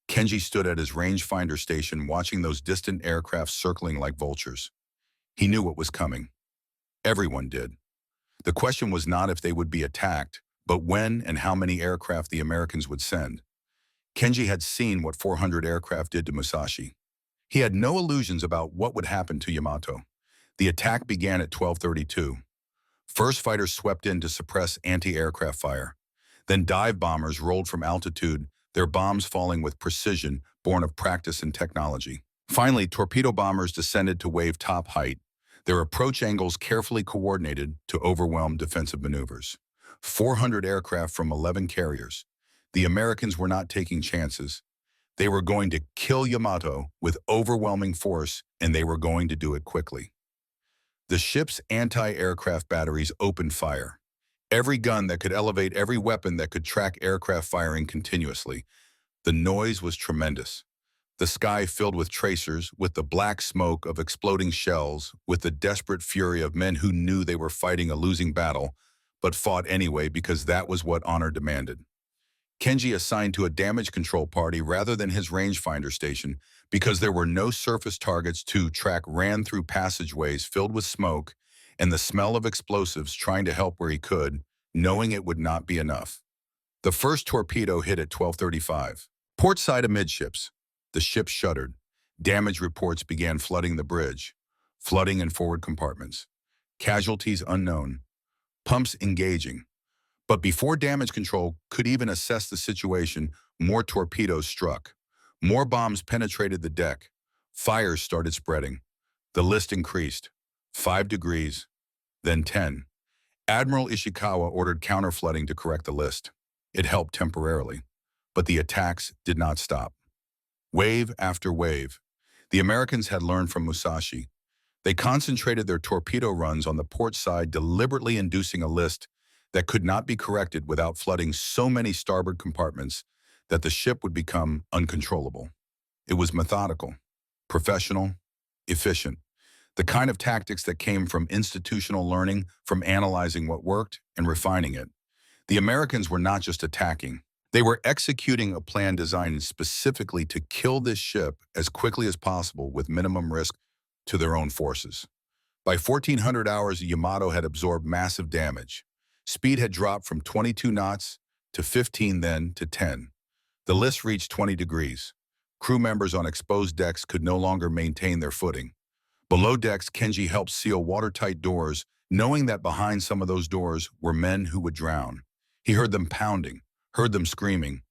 Kenji stood at his rangefinder station watching those distant aircraft circling like vultures. He knew what was coming. Everyone did. The question was not if they would be attacked, but when and how many aircraft the Americans would send. Kenji had seen what 400 aircraft did to Musashi. He had no illusions about what would happen to Yamato. The attack began at 12:32. First fighters swept in to suppress anti-aircraft fire. Then dive bombers rolled from altitude, their bombs falling with precision born of practice and technology. Finally, torpedo bombers descended to wave top height, their approach angles carefully coordinated to overwhelm defensive maneuvers. 400 aircraft from 11 carriers. The Americans were not taking chances. They were going to kill Yamato with overwhelming force, and they were going to do it quickly. The ship's anti-aircraft batteries opened fire. Every gun that could elevate, every weapon that could track aircraft firing continuously. The noise was tremendous. The sky filled with tracers, with the black smoke of exploding shells, with the desperate fury of men who knew they were fighting a losing battle, but fought anyway because that was what honor demanded. Kenji assigned to a damage control party rather than his rangefinder station because there were no surface targets to track ran through passageways filled with smoke and the smell of explosives trying to help where he could, knowing it would not be enough. The first torpedo hit at 12:35. Port side amidships. The ship shuddered. Damage reports began flooding the bridge, flooding in forward compartments. Casualties unknown. Pumps engaging. But before damage control could even assess the situation, more torpedoes struck. More bombs penetrated the deck. Fires started spreading. The list increased. 5 degrees, then 10. Admiral Ishikawa ordered counterflooding to correct the list. It helped temporarily, but the attacks did not stop. Wave after wave. The Americans had learned from Musashi. They concentrated their torpedo runs on the port side, deliberately inducing a list that could not be corrected without flooding so many starboard compartments that the ship would become uncontrollable. It was methodical, professional, efficient, the kind of tactics that came from institutional learning, from analyzing what worked and refining it. The Americans were not just attacking. They were executing a plan designed specifically to kill this ship as quickly as possible with minimum risk to their own forces. By 1400 hours, Yamato had absorbed massive damage. Speed had dropped from 22 knots to 15, then to 10. The list reached 20 degrees. Crew members on exposed decks could no longer maintain their footing. Below decks, Kenji helped seal watertight doors, knowing that behind some of those doors were men who would drown. He heard them pounding, heard them screaming,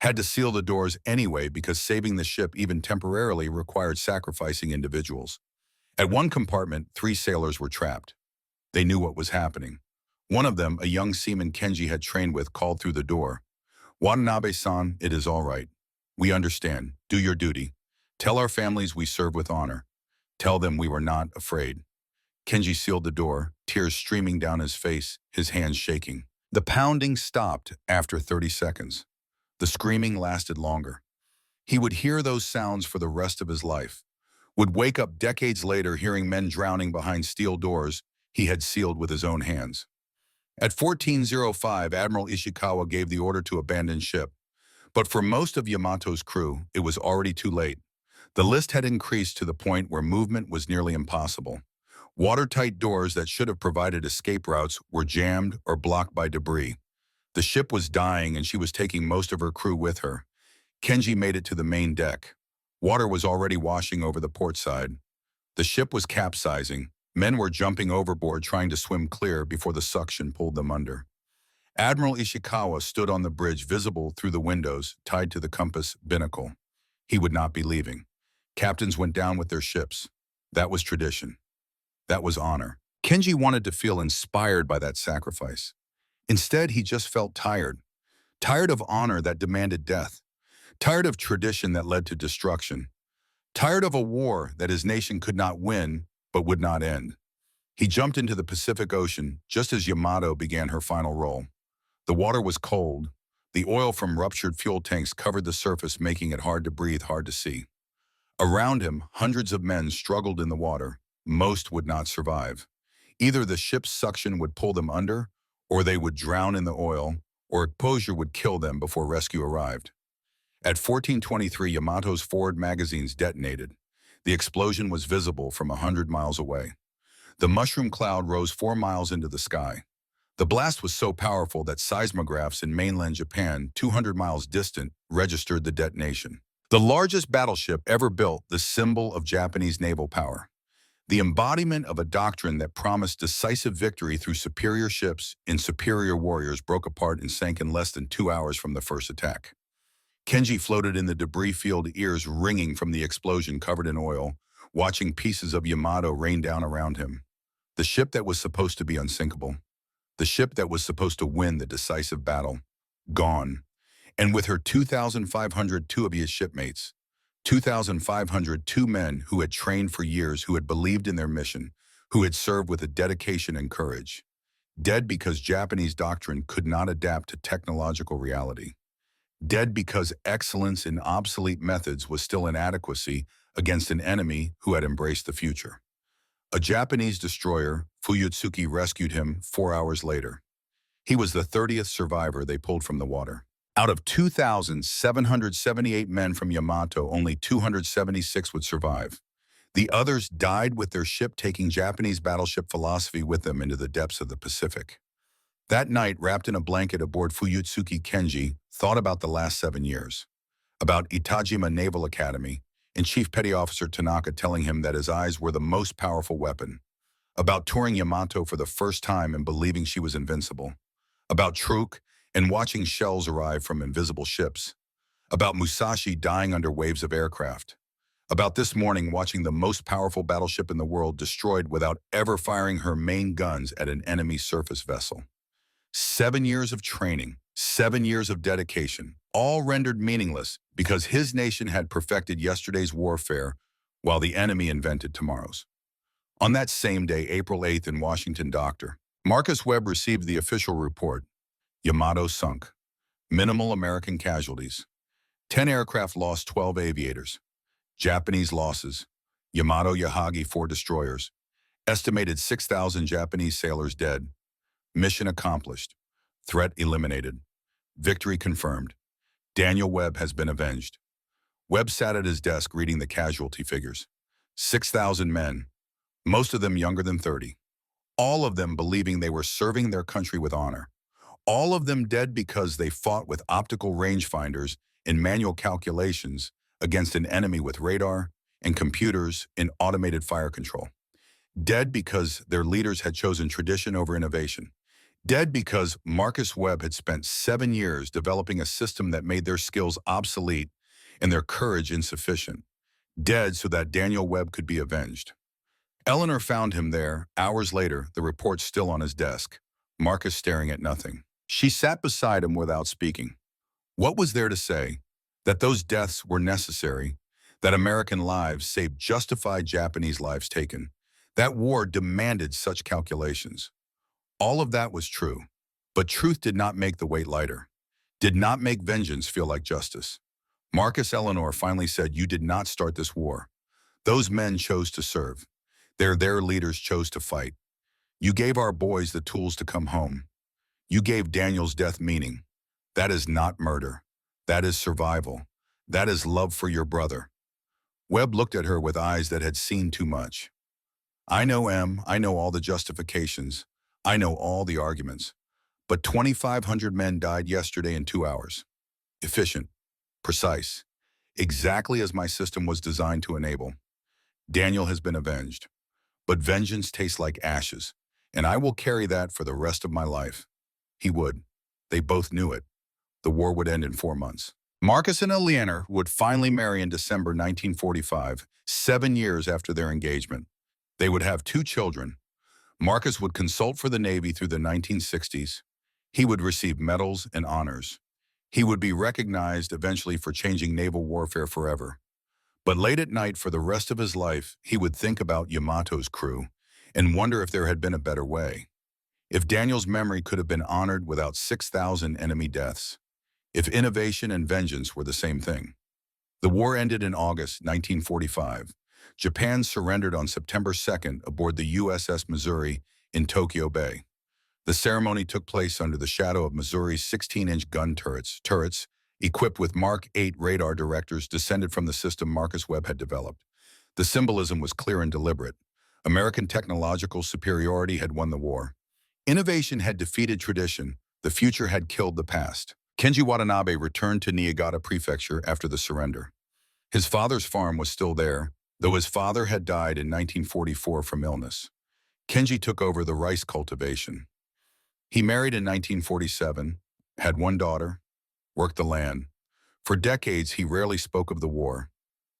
had to seal the doors anyway because saving the ship even temporarily required sacrificing individuals. At one compartment, 3 sailors were trapped. They knew what was happening. One of them, a young seaman Kenji had trained with, called through the door. "Watanabe-san, it is all right. We understand. Do your duty. Tell our families we serve with honor. Tell them we were not afraid." Kenji sealed the door, tears streaming down his face, his hands shaking. The pounding stopped after 30 seconds. The screaming lasted longer. He would hear those sounds for the rest of his life, would wake up decades later hearing men drowning behind steel doors he had sealed with his own hands. At 14:05, Admiral Ishikawa gave the order to abandon ship. But for most of Yamato's crew, it was already too late. The list had increased to the point where movement was nearly impossible. Watertight doors that should have provided escape routes were jammed or blocked by debris. The ship was dying and she was taking most of her crew with her. Kenji made it to the main deck. Water was already washing over the port side. The ship was capsizing. Men were jumping overboard trying to swim clear before the suction pulled them under. Admiral Ishikawa stood on the bridge, visible through the windows, tied to the compass binnacle. He would not be leaving. Captains went down with their ships. That was tradition. That was honor. Kenji wanted to feel inspired by that sacrifice. Instead, he just felt tired. Tired of honor that demanded death. Tired of tradition that led to destruction. Tired of a war that his nation could not win, but would not end. He jumped into the Pacific Ocean just as Yamato began her final roll. The water was cold. The oil from ruptured fuel tanks covered the surface, making it hard to breathe, hard to see. Around him, hundreds of men struggled in the water. Most would not survive. Either the ship's suction would pull them under, or they would drown in the oil, or exposure would kill them before rescue arrived. At 14:23, Yamato's forward magazines detonated. The explosion was visible from 100 miles away. The mushroom cloud rose 4 miles into the sky. The blast was so powerful that seismographs in mainland Japan, 200 miles distant, registered the detonation. The largest battleship ever built, the symbol of Japanese naval power. The embodiment of a doctrine that promised decisive victory through superior ships and superior warriors, broke apart and sank in less than 2 hours from the first attack. Kenji floated in the debris field, ears ringing from the explosion, covered in oil, watching pieces of Yamato rain down around him. The ship that was supposed to be unsinkable. The ship that was supposed to win the decisive battle. Gone. And with her 2,502 of his shipmates, 2,502 men who had trained for years, who had believed in their mission, who had served with a dedication and courage. Dead because Japanese doctrine could not adapt to technological reality. Dead because excellence in obsolete methods was still inadequacy against an enemy who had embraced the future. A Japanese destroyer, Fuyutsuki, rescued him 4 hours later. He was the 30th survivor they pulled from the water. Out of 2,778 men from Yamato, only 276 would survive. The others died with their ship, taking Japanese battleship philosophy with them into the depths of the Pacific. That night, wrapped in a blanket aboard Fuyutsuki, Kenji thought about the last 7 years, about Itajima Naval Academy and Chief Petty Officer Tanaka telling him that his eyes were the most powerful weapon, about touring Yamato for the first time and believing she was invincible, about Truk and watching shells arrive from invisible ships, about Musashi dying under waves of aircraft, about this morning watching the most powerful battleship in the world destroyed without ever firing her main guns at an enemy surface vessel. 7 years of training, 7 years of dedication, all rendered meaningless because his nation had perfected yesterday's warfare while the enemy invented tomorrow's. On that same day, April 8th, in Washington, Dr. Marcus Webb received the official report. Yamato sunk. Minimal American casualties. 10 aircraft lost, 12 aviators. Japanese losses. Yamato Yahagi 4 destroyers. Estimated 6,000 Japanese sailors dead. Mission accomplished. Threat eliminated. Victory confirmed. Daniel Webb has been avenged. Webb sat at his desk reading the casualty figures. 6,000 men, most of them younger than 30. All of them believing they were serving their country with honor. All of them dead because they fought with optical rangefinders and manual calculations against an enemy with radar and computers and automated fire control. Dead because their leaders had chosen tradition over innovation. Dead because Marcus Webb had spent 7 years developing a system that made their skills obsolete and their courage insufficient. Dead so that Daniel Webb could be avenged. Eleanor found him there, hours later, the report still on his desk, Marcus staring at nothing. She sat beside him without speaking. What was there to say? That those deaths were necessary, that American lives saved justified Japanese lives taken, that war demanded such calculations. All of that was true, but truth did not make the weight lighter, did not make vengeance feel like justice. Marcus Eleanor finally said, "You did not start this war. Those men chose to serve. Their leaders chose to fight. You gave our boys the tools to come home. You gave Daniel's death meaning. That is not murder. That is survival. That is love for your brother." Webb looked at her with eyes that had seen too much. "I know, Em, I know all the justifications. I know all the arguments. But 2,500 men died yesterday in 2 hours. Efficient. Precise. Exactly as my system was designed to enable. Daniel has been avenged. But vengeance tastes like ashes, and I will carry that for the rest of my life." He would. They both knew it. The war would end in 4 months. Marcus and Eleanor would finally marry in December 1945, 7 years after their engagement. They would have 2 children. Marcus would consult for the Navy through the 1960s. He would receive medals and honors. He would be recognized eventually for changing naval warfare forever. But late at night for the rest of his life, he would think about Yamato's crew and wonder if there had been a better way. If Daniel's memory could have been honored without 6,000 enemy deaths. If innovation and vengeance were the same thing. The war ended in August 1945. Japan surrendered on September 2nd aboard the USS Missouri in Tokyo Bay. The ceremony took place under the shadow of Missouri's 16-inch gun turrets equipped with Mark 8 radar directors descended from the system Marcus Webb had developed. The symbolism was clear and deliberate. American technological superiority had won the war. Innovation had defeated tradition. The future had killed the past. Kenji Watanabe returned to Niigata Prefecture after the surrender. His father's farm was still there, though his father had died in 1944 from illness. Kenji took over the rice cultivation. He married in 1947, had 1 daughter, worked the land. For decades, he rarely spoke of the war.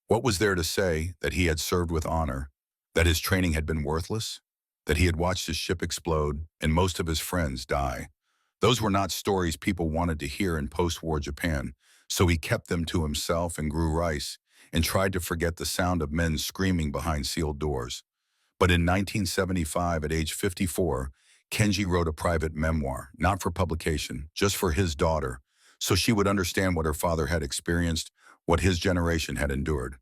What was there to say that he had served with honor, that his training had been worthless, that he had watched his ship explode and most of his friends die? Those were not stories people wanted to hear in post-war Japan, so he kept them to himself and grew rice and tried to forget the sound of men screaming behind sealed doors. But in 1975, at age 54, Kenji wrote a private memoir, not for publication, just for his daughter, so she would understand what her father had experienced, what his generation had endured.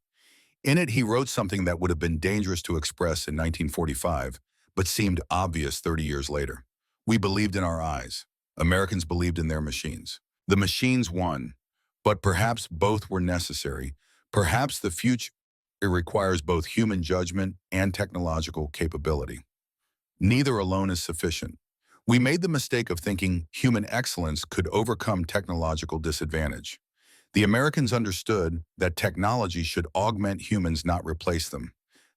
In it, he wrote something that would have been dangerous to express in 1945, but seemed obvious 30 years later. We believed in our eyes. Americans believed in their machines. The machines won, but perhaps both were necessary. Perhaps the future requires both human judgment and technological capability. Neither alone is sufficient. We made the mistake of thinking human excellence could overcome technological disadvantage. The Americans understood that technology should augment humans, not replace them.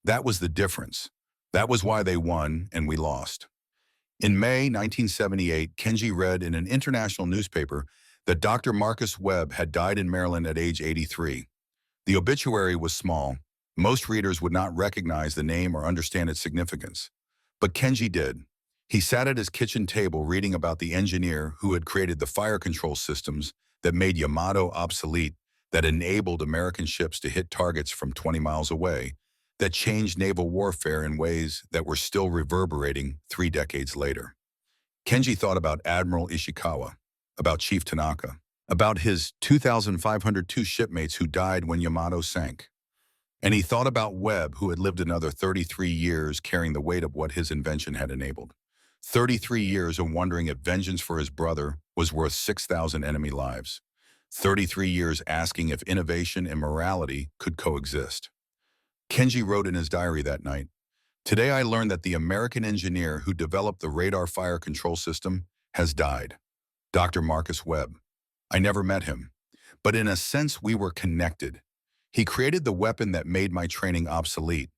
That was the difference. That was why they won and we lost. In May 1978, Kenji read in an international newspaper that Dr. Marcus Webb had died in Maryland at age 83. The obituary was small. Most readers would not recognize the name or understand its significance. But Kenji did. He sat at his kitchen table reading about the engineer who had created the fire control systems that made Yamato obsolete, that enabled American ships to hit targets from 20 miles away, that changed naval warfare in ways that were still reverberating 3 decades later. Kenji thought about Admiral Ishikawa, about Chief Tanaka, about his 2,502 shipmates who died when Yamato sank. And he thought about Webb, who had lived another 33 years carrying the weight of what his invention had enabled. 33 years of wondering if vengeance for his brother was worth 6,000 enemy lives. 33 years asking if innovation and morality could coexist. Kenji wrote in his diary that night, "Today I learned that the American engineer who developed the radar fire control system has died. Dr. Marcus Webb. I never met him, but in a sense we were connected. He created the weapon that made my training obsolete,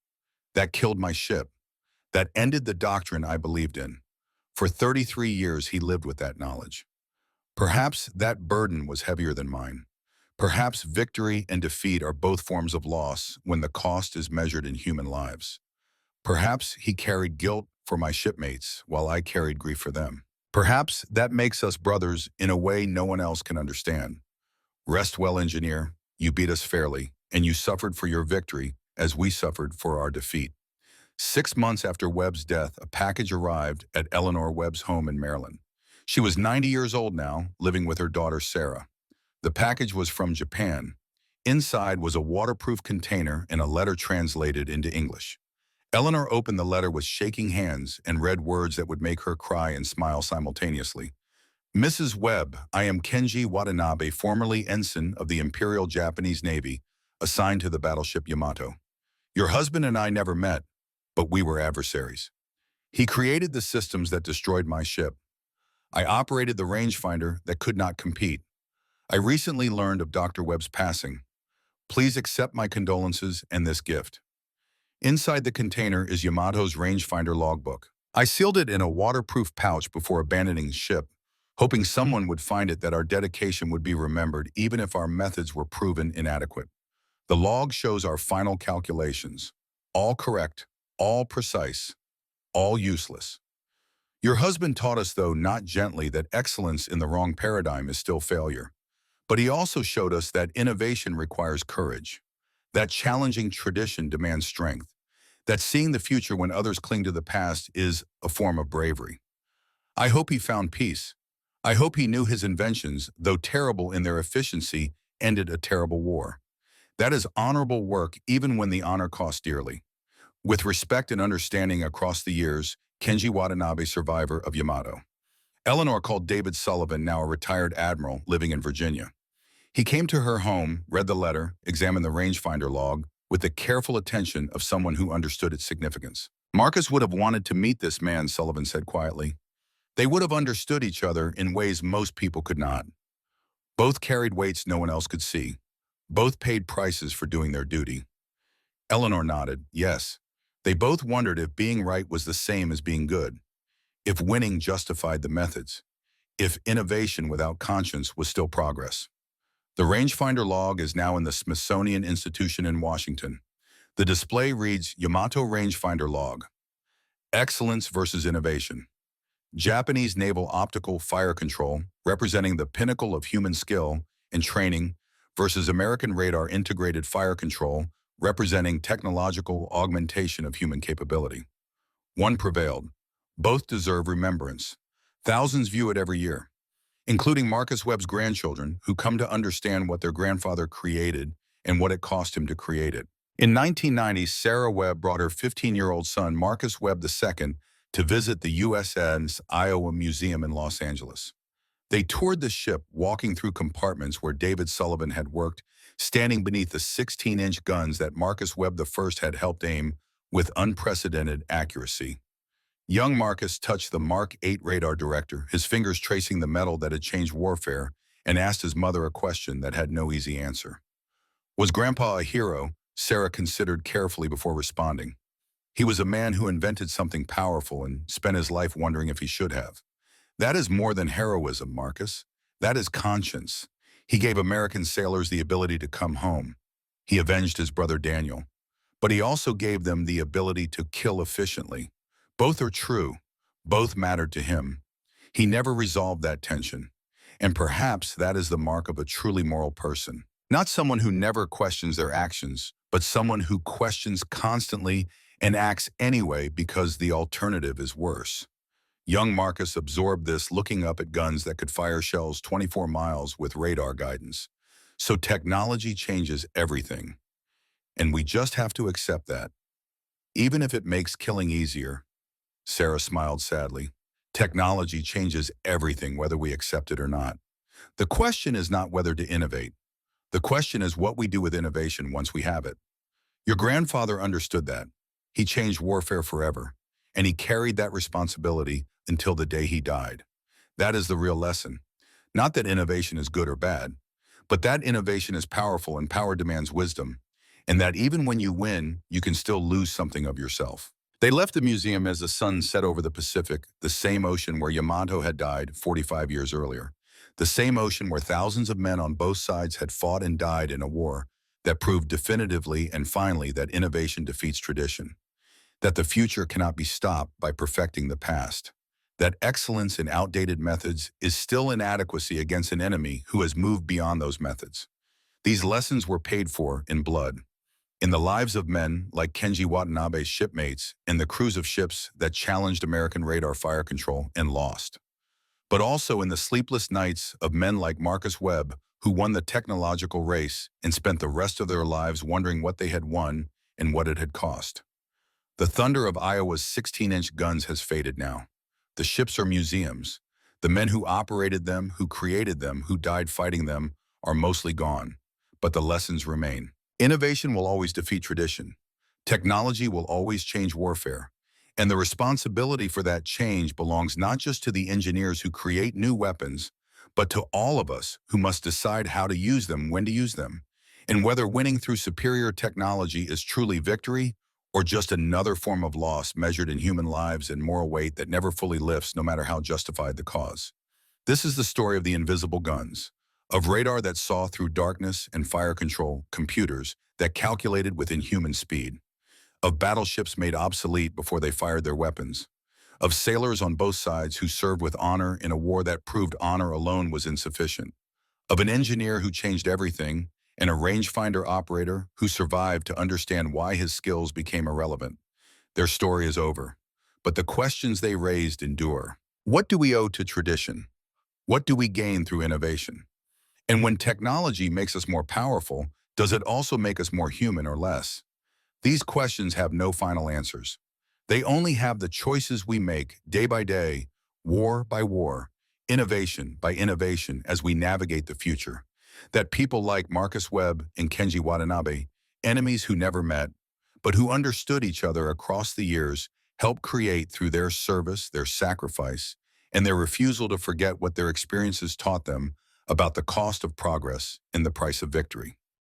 that killed my ship, that ended the doctrine I believed in. For 33 years he lived with that knowledge. Perhaps that burden was heavier than mine. Perhaps victory and defeat are both forms of loss when the cost is measured in human lives. Perhaps he carried guilt for my shipmates while I carried grief for them. Perhaps that makes us brothers in a way no one else can understand. Rest well, engineer. You beat us fairly, and you suffered for your victory as we suffered for our defeat." 6 months after Webb's death, a package arrived at Eleanor Webb's home in Maryland. She was 90 years old now, living with her daughter Sarah. The package was from Japan. Inside was a waterproof container and a letter translated into English. Eleanor opened the letter with shaking hands and read words that would make her cry and smile simultaneously. "Mrs. Webb, I am Kenji Watanabe, formerly ensign of the Imperial Japanese Navy, assigned to the battleship Yamato. Your husband and I never met, but we were adversaries. He created the systems that destroyed my ship. I operated the rangefinder that could not compete. I recently learned of Dr. Webb's passing. Please accept my condolences and this gift." Inside the container is Yamato's rangefinder logbook. I sealed it in a waterproof pouch before abandoning ship, hoping someone would find it, that our dedication would be remembered even if our methods were proven inadequate. The log shows our final calculations. All correct, all precise, all useless. Your husband taught us, though not gently, that excellence in the wrong paradigm is still failure. But he also showed us that innovation requires courage, that challenging tradition demands strength, that seeing the future when others cling to the past is a form of bravery. I hope he found peace. I hope he knew his inventions, though terrible in their efficiency, ended a terrible war. That is honorable work even when the honor costs dearly. With respect and understanding across the years, Kenji Watanabe, survivor of Yamato. Eleanor called David Sullivan, now a retired admiral living in Virginia. He came to her home, read the letter, examined the rangefinder log, with the careful attention of someone who understood its significance. "Marcus would have wanted to meet this man," Sullivan said quietly. "They would have understood each other in ways most people could not. Both carried weights no one else could see. Both paid prices for doing their duty." Eleanor nodded. Yes. They both wondered if being right was the same as being good, if winning justified the methods, if innovation without conscience was still progress. The rangefinder log is now in the Smithsonian Institution in Washington. The display reads, "Yamato Rangefinder Log. Excellence versus Innovation. Japanese naval optical fire control, representing the pinnacle of human skill and training, versus American radar integrated fire control, representing technological augmentation of human capability. One prevailed. Both deserve remembrance. Thousands view it every year, including Marcus Webb's grandchildren, who come to understand what their grandfather created and what it cost him to create it. In 1990, Sarah Webb brought her 15-year-old son, Marcus Webb II, to visit the USS Iowa Museum in Los Angeles. They toured the ship, walking through compartments where David Sullivan had worked, standing beneath the 16-inch guns that Marcus Webb I had helped aim with unprecedented accuracy. Young Marcus touched the Mark 8 radar director, his fingers tracing the metal that had changed warfare, and asked his mother a question that had no easy answer. Was Grandpa a hero? Sarah considered carefully before responding. He was a man who invented something powerful and spent his life wondering if he should have. That is more than heroism, Marcus. That is conscience. He gave American sailors the ability to come home. He avenged his brother Daniel. But he also gave them the ability to kill efficiently. Both are true. Both mattered to him. He never resolved that tension. And perhaps that is the mark of a truly moral person. Not someone who never questions their actions, but someone who questions constantly and acts anyway because the alternative is worse. Young Marcus absorbed this, looking up at guns that could fire shells 24 miles with radar guidance. So technology changes everything. And we just have to accept that. Even if it makes killing easier. Sarah smiled sadly. Technology changes everything, whether we accept it or not. The question is not whether to innovate. The question is what we do with innovation once we have it. Your grandfather understood that. He changed warfare forever, and he carried that responsibility until the day he died. That is the real lesson. Not that innovation is good or bad, but that innovation is powerful and power demands wisdom, and that even when you win, you can still lose something of yourself. They left the museum as the sun set over the Pacific, the same ocean where Yamato had died 45 years earlier. The same ocean where thousands of men on both sides had fought and died in a war that proved definitively and finally that innovation defeats tradition, that the future cannot be stopped by perfecting the past, that excellence in outdated methods is still inadequacy against an enemy who has moved beyond those methods. These lessons were paid for in blood, in the lives of men like Kenji Watanabe's shipmates and the crews of ships that challenged American radar fire control and lost, but also in the sleepless nights of men like Marcus Webb, who won the technological race and spent the rest of their lives wondering what they had won and what it had cost. The thunder of Iowa's 16-inch guns has faded now. The ships are museums. The men who operated them, who created them, who died fighting them, are mostly gone. But the lessons remain. Innovation will always defeat tradition. Technology will always change warfare. And the responsibility for that change belongs not just to the engineers who create new weapons, but to all of us who must decide how to use them, when to use them, and whether winning through superior technology is truly victory or just another form of loss measured in human lives and moral weight that never fully lifts no matter how justified the cause. This is the story of the invisible guns, of radar that saw through darkness and fire control computers that calculated within human speed, of battleships made obsolete before they fired their weapons, of sailors on both sides who served with honor in a war that proved honor alone was insufficient, of an engineer who changed everything and a rangefinder operator who survived to understand why his skills became irrelevant. Their story is over, but the questions they raised endure. What do we owe to tradition? What do we gain through innovation? And when technology makes us more powerful, does it also make us more human or less? These questions have no final answers. They only have the choices we make day by day, war by war, innovation by innovation as we navigate the future. That people like Marcus Webb and Kenji Watanabe, enemies who never met, but who understood each other across the years, helped create through their service, their sacrifice, and their refusal to forget what their experiences taught them about the cost of progress and the price of victory.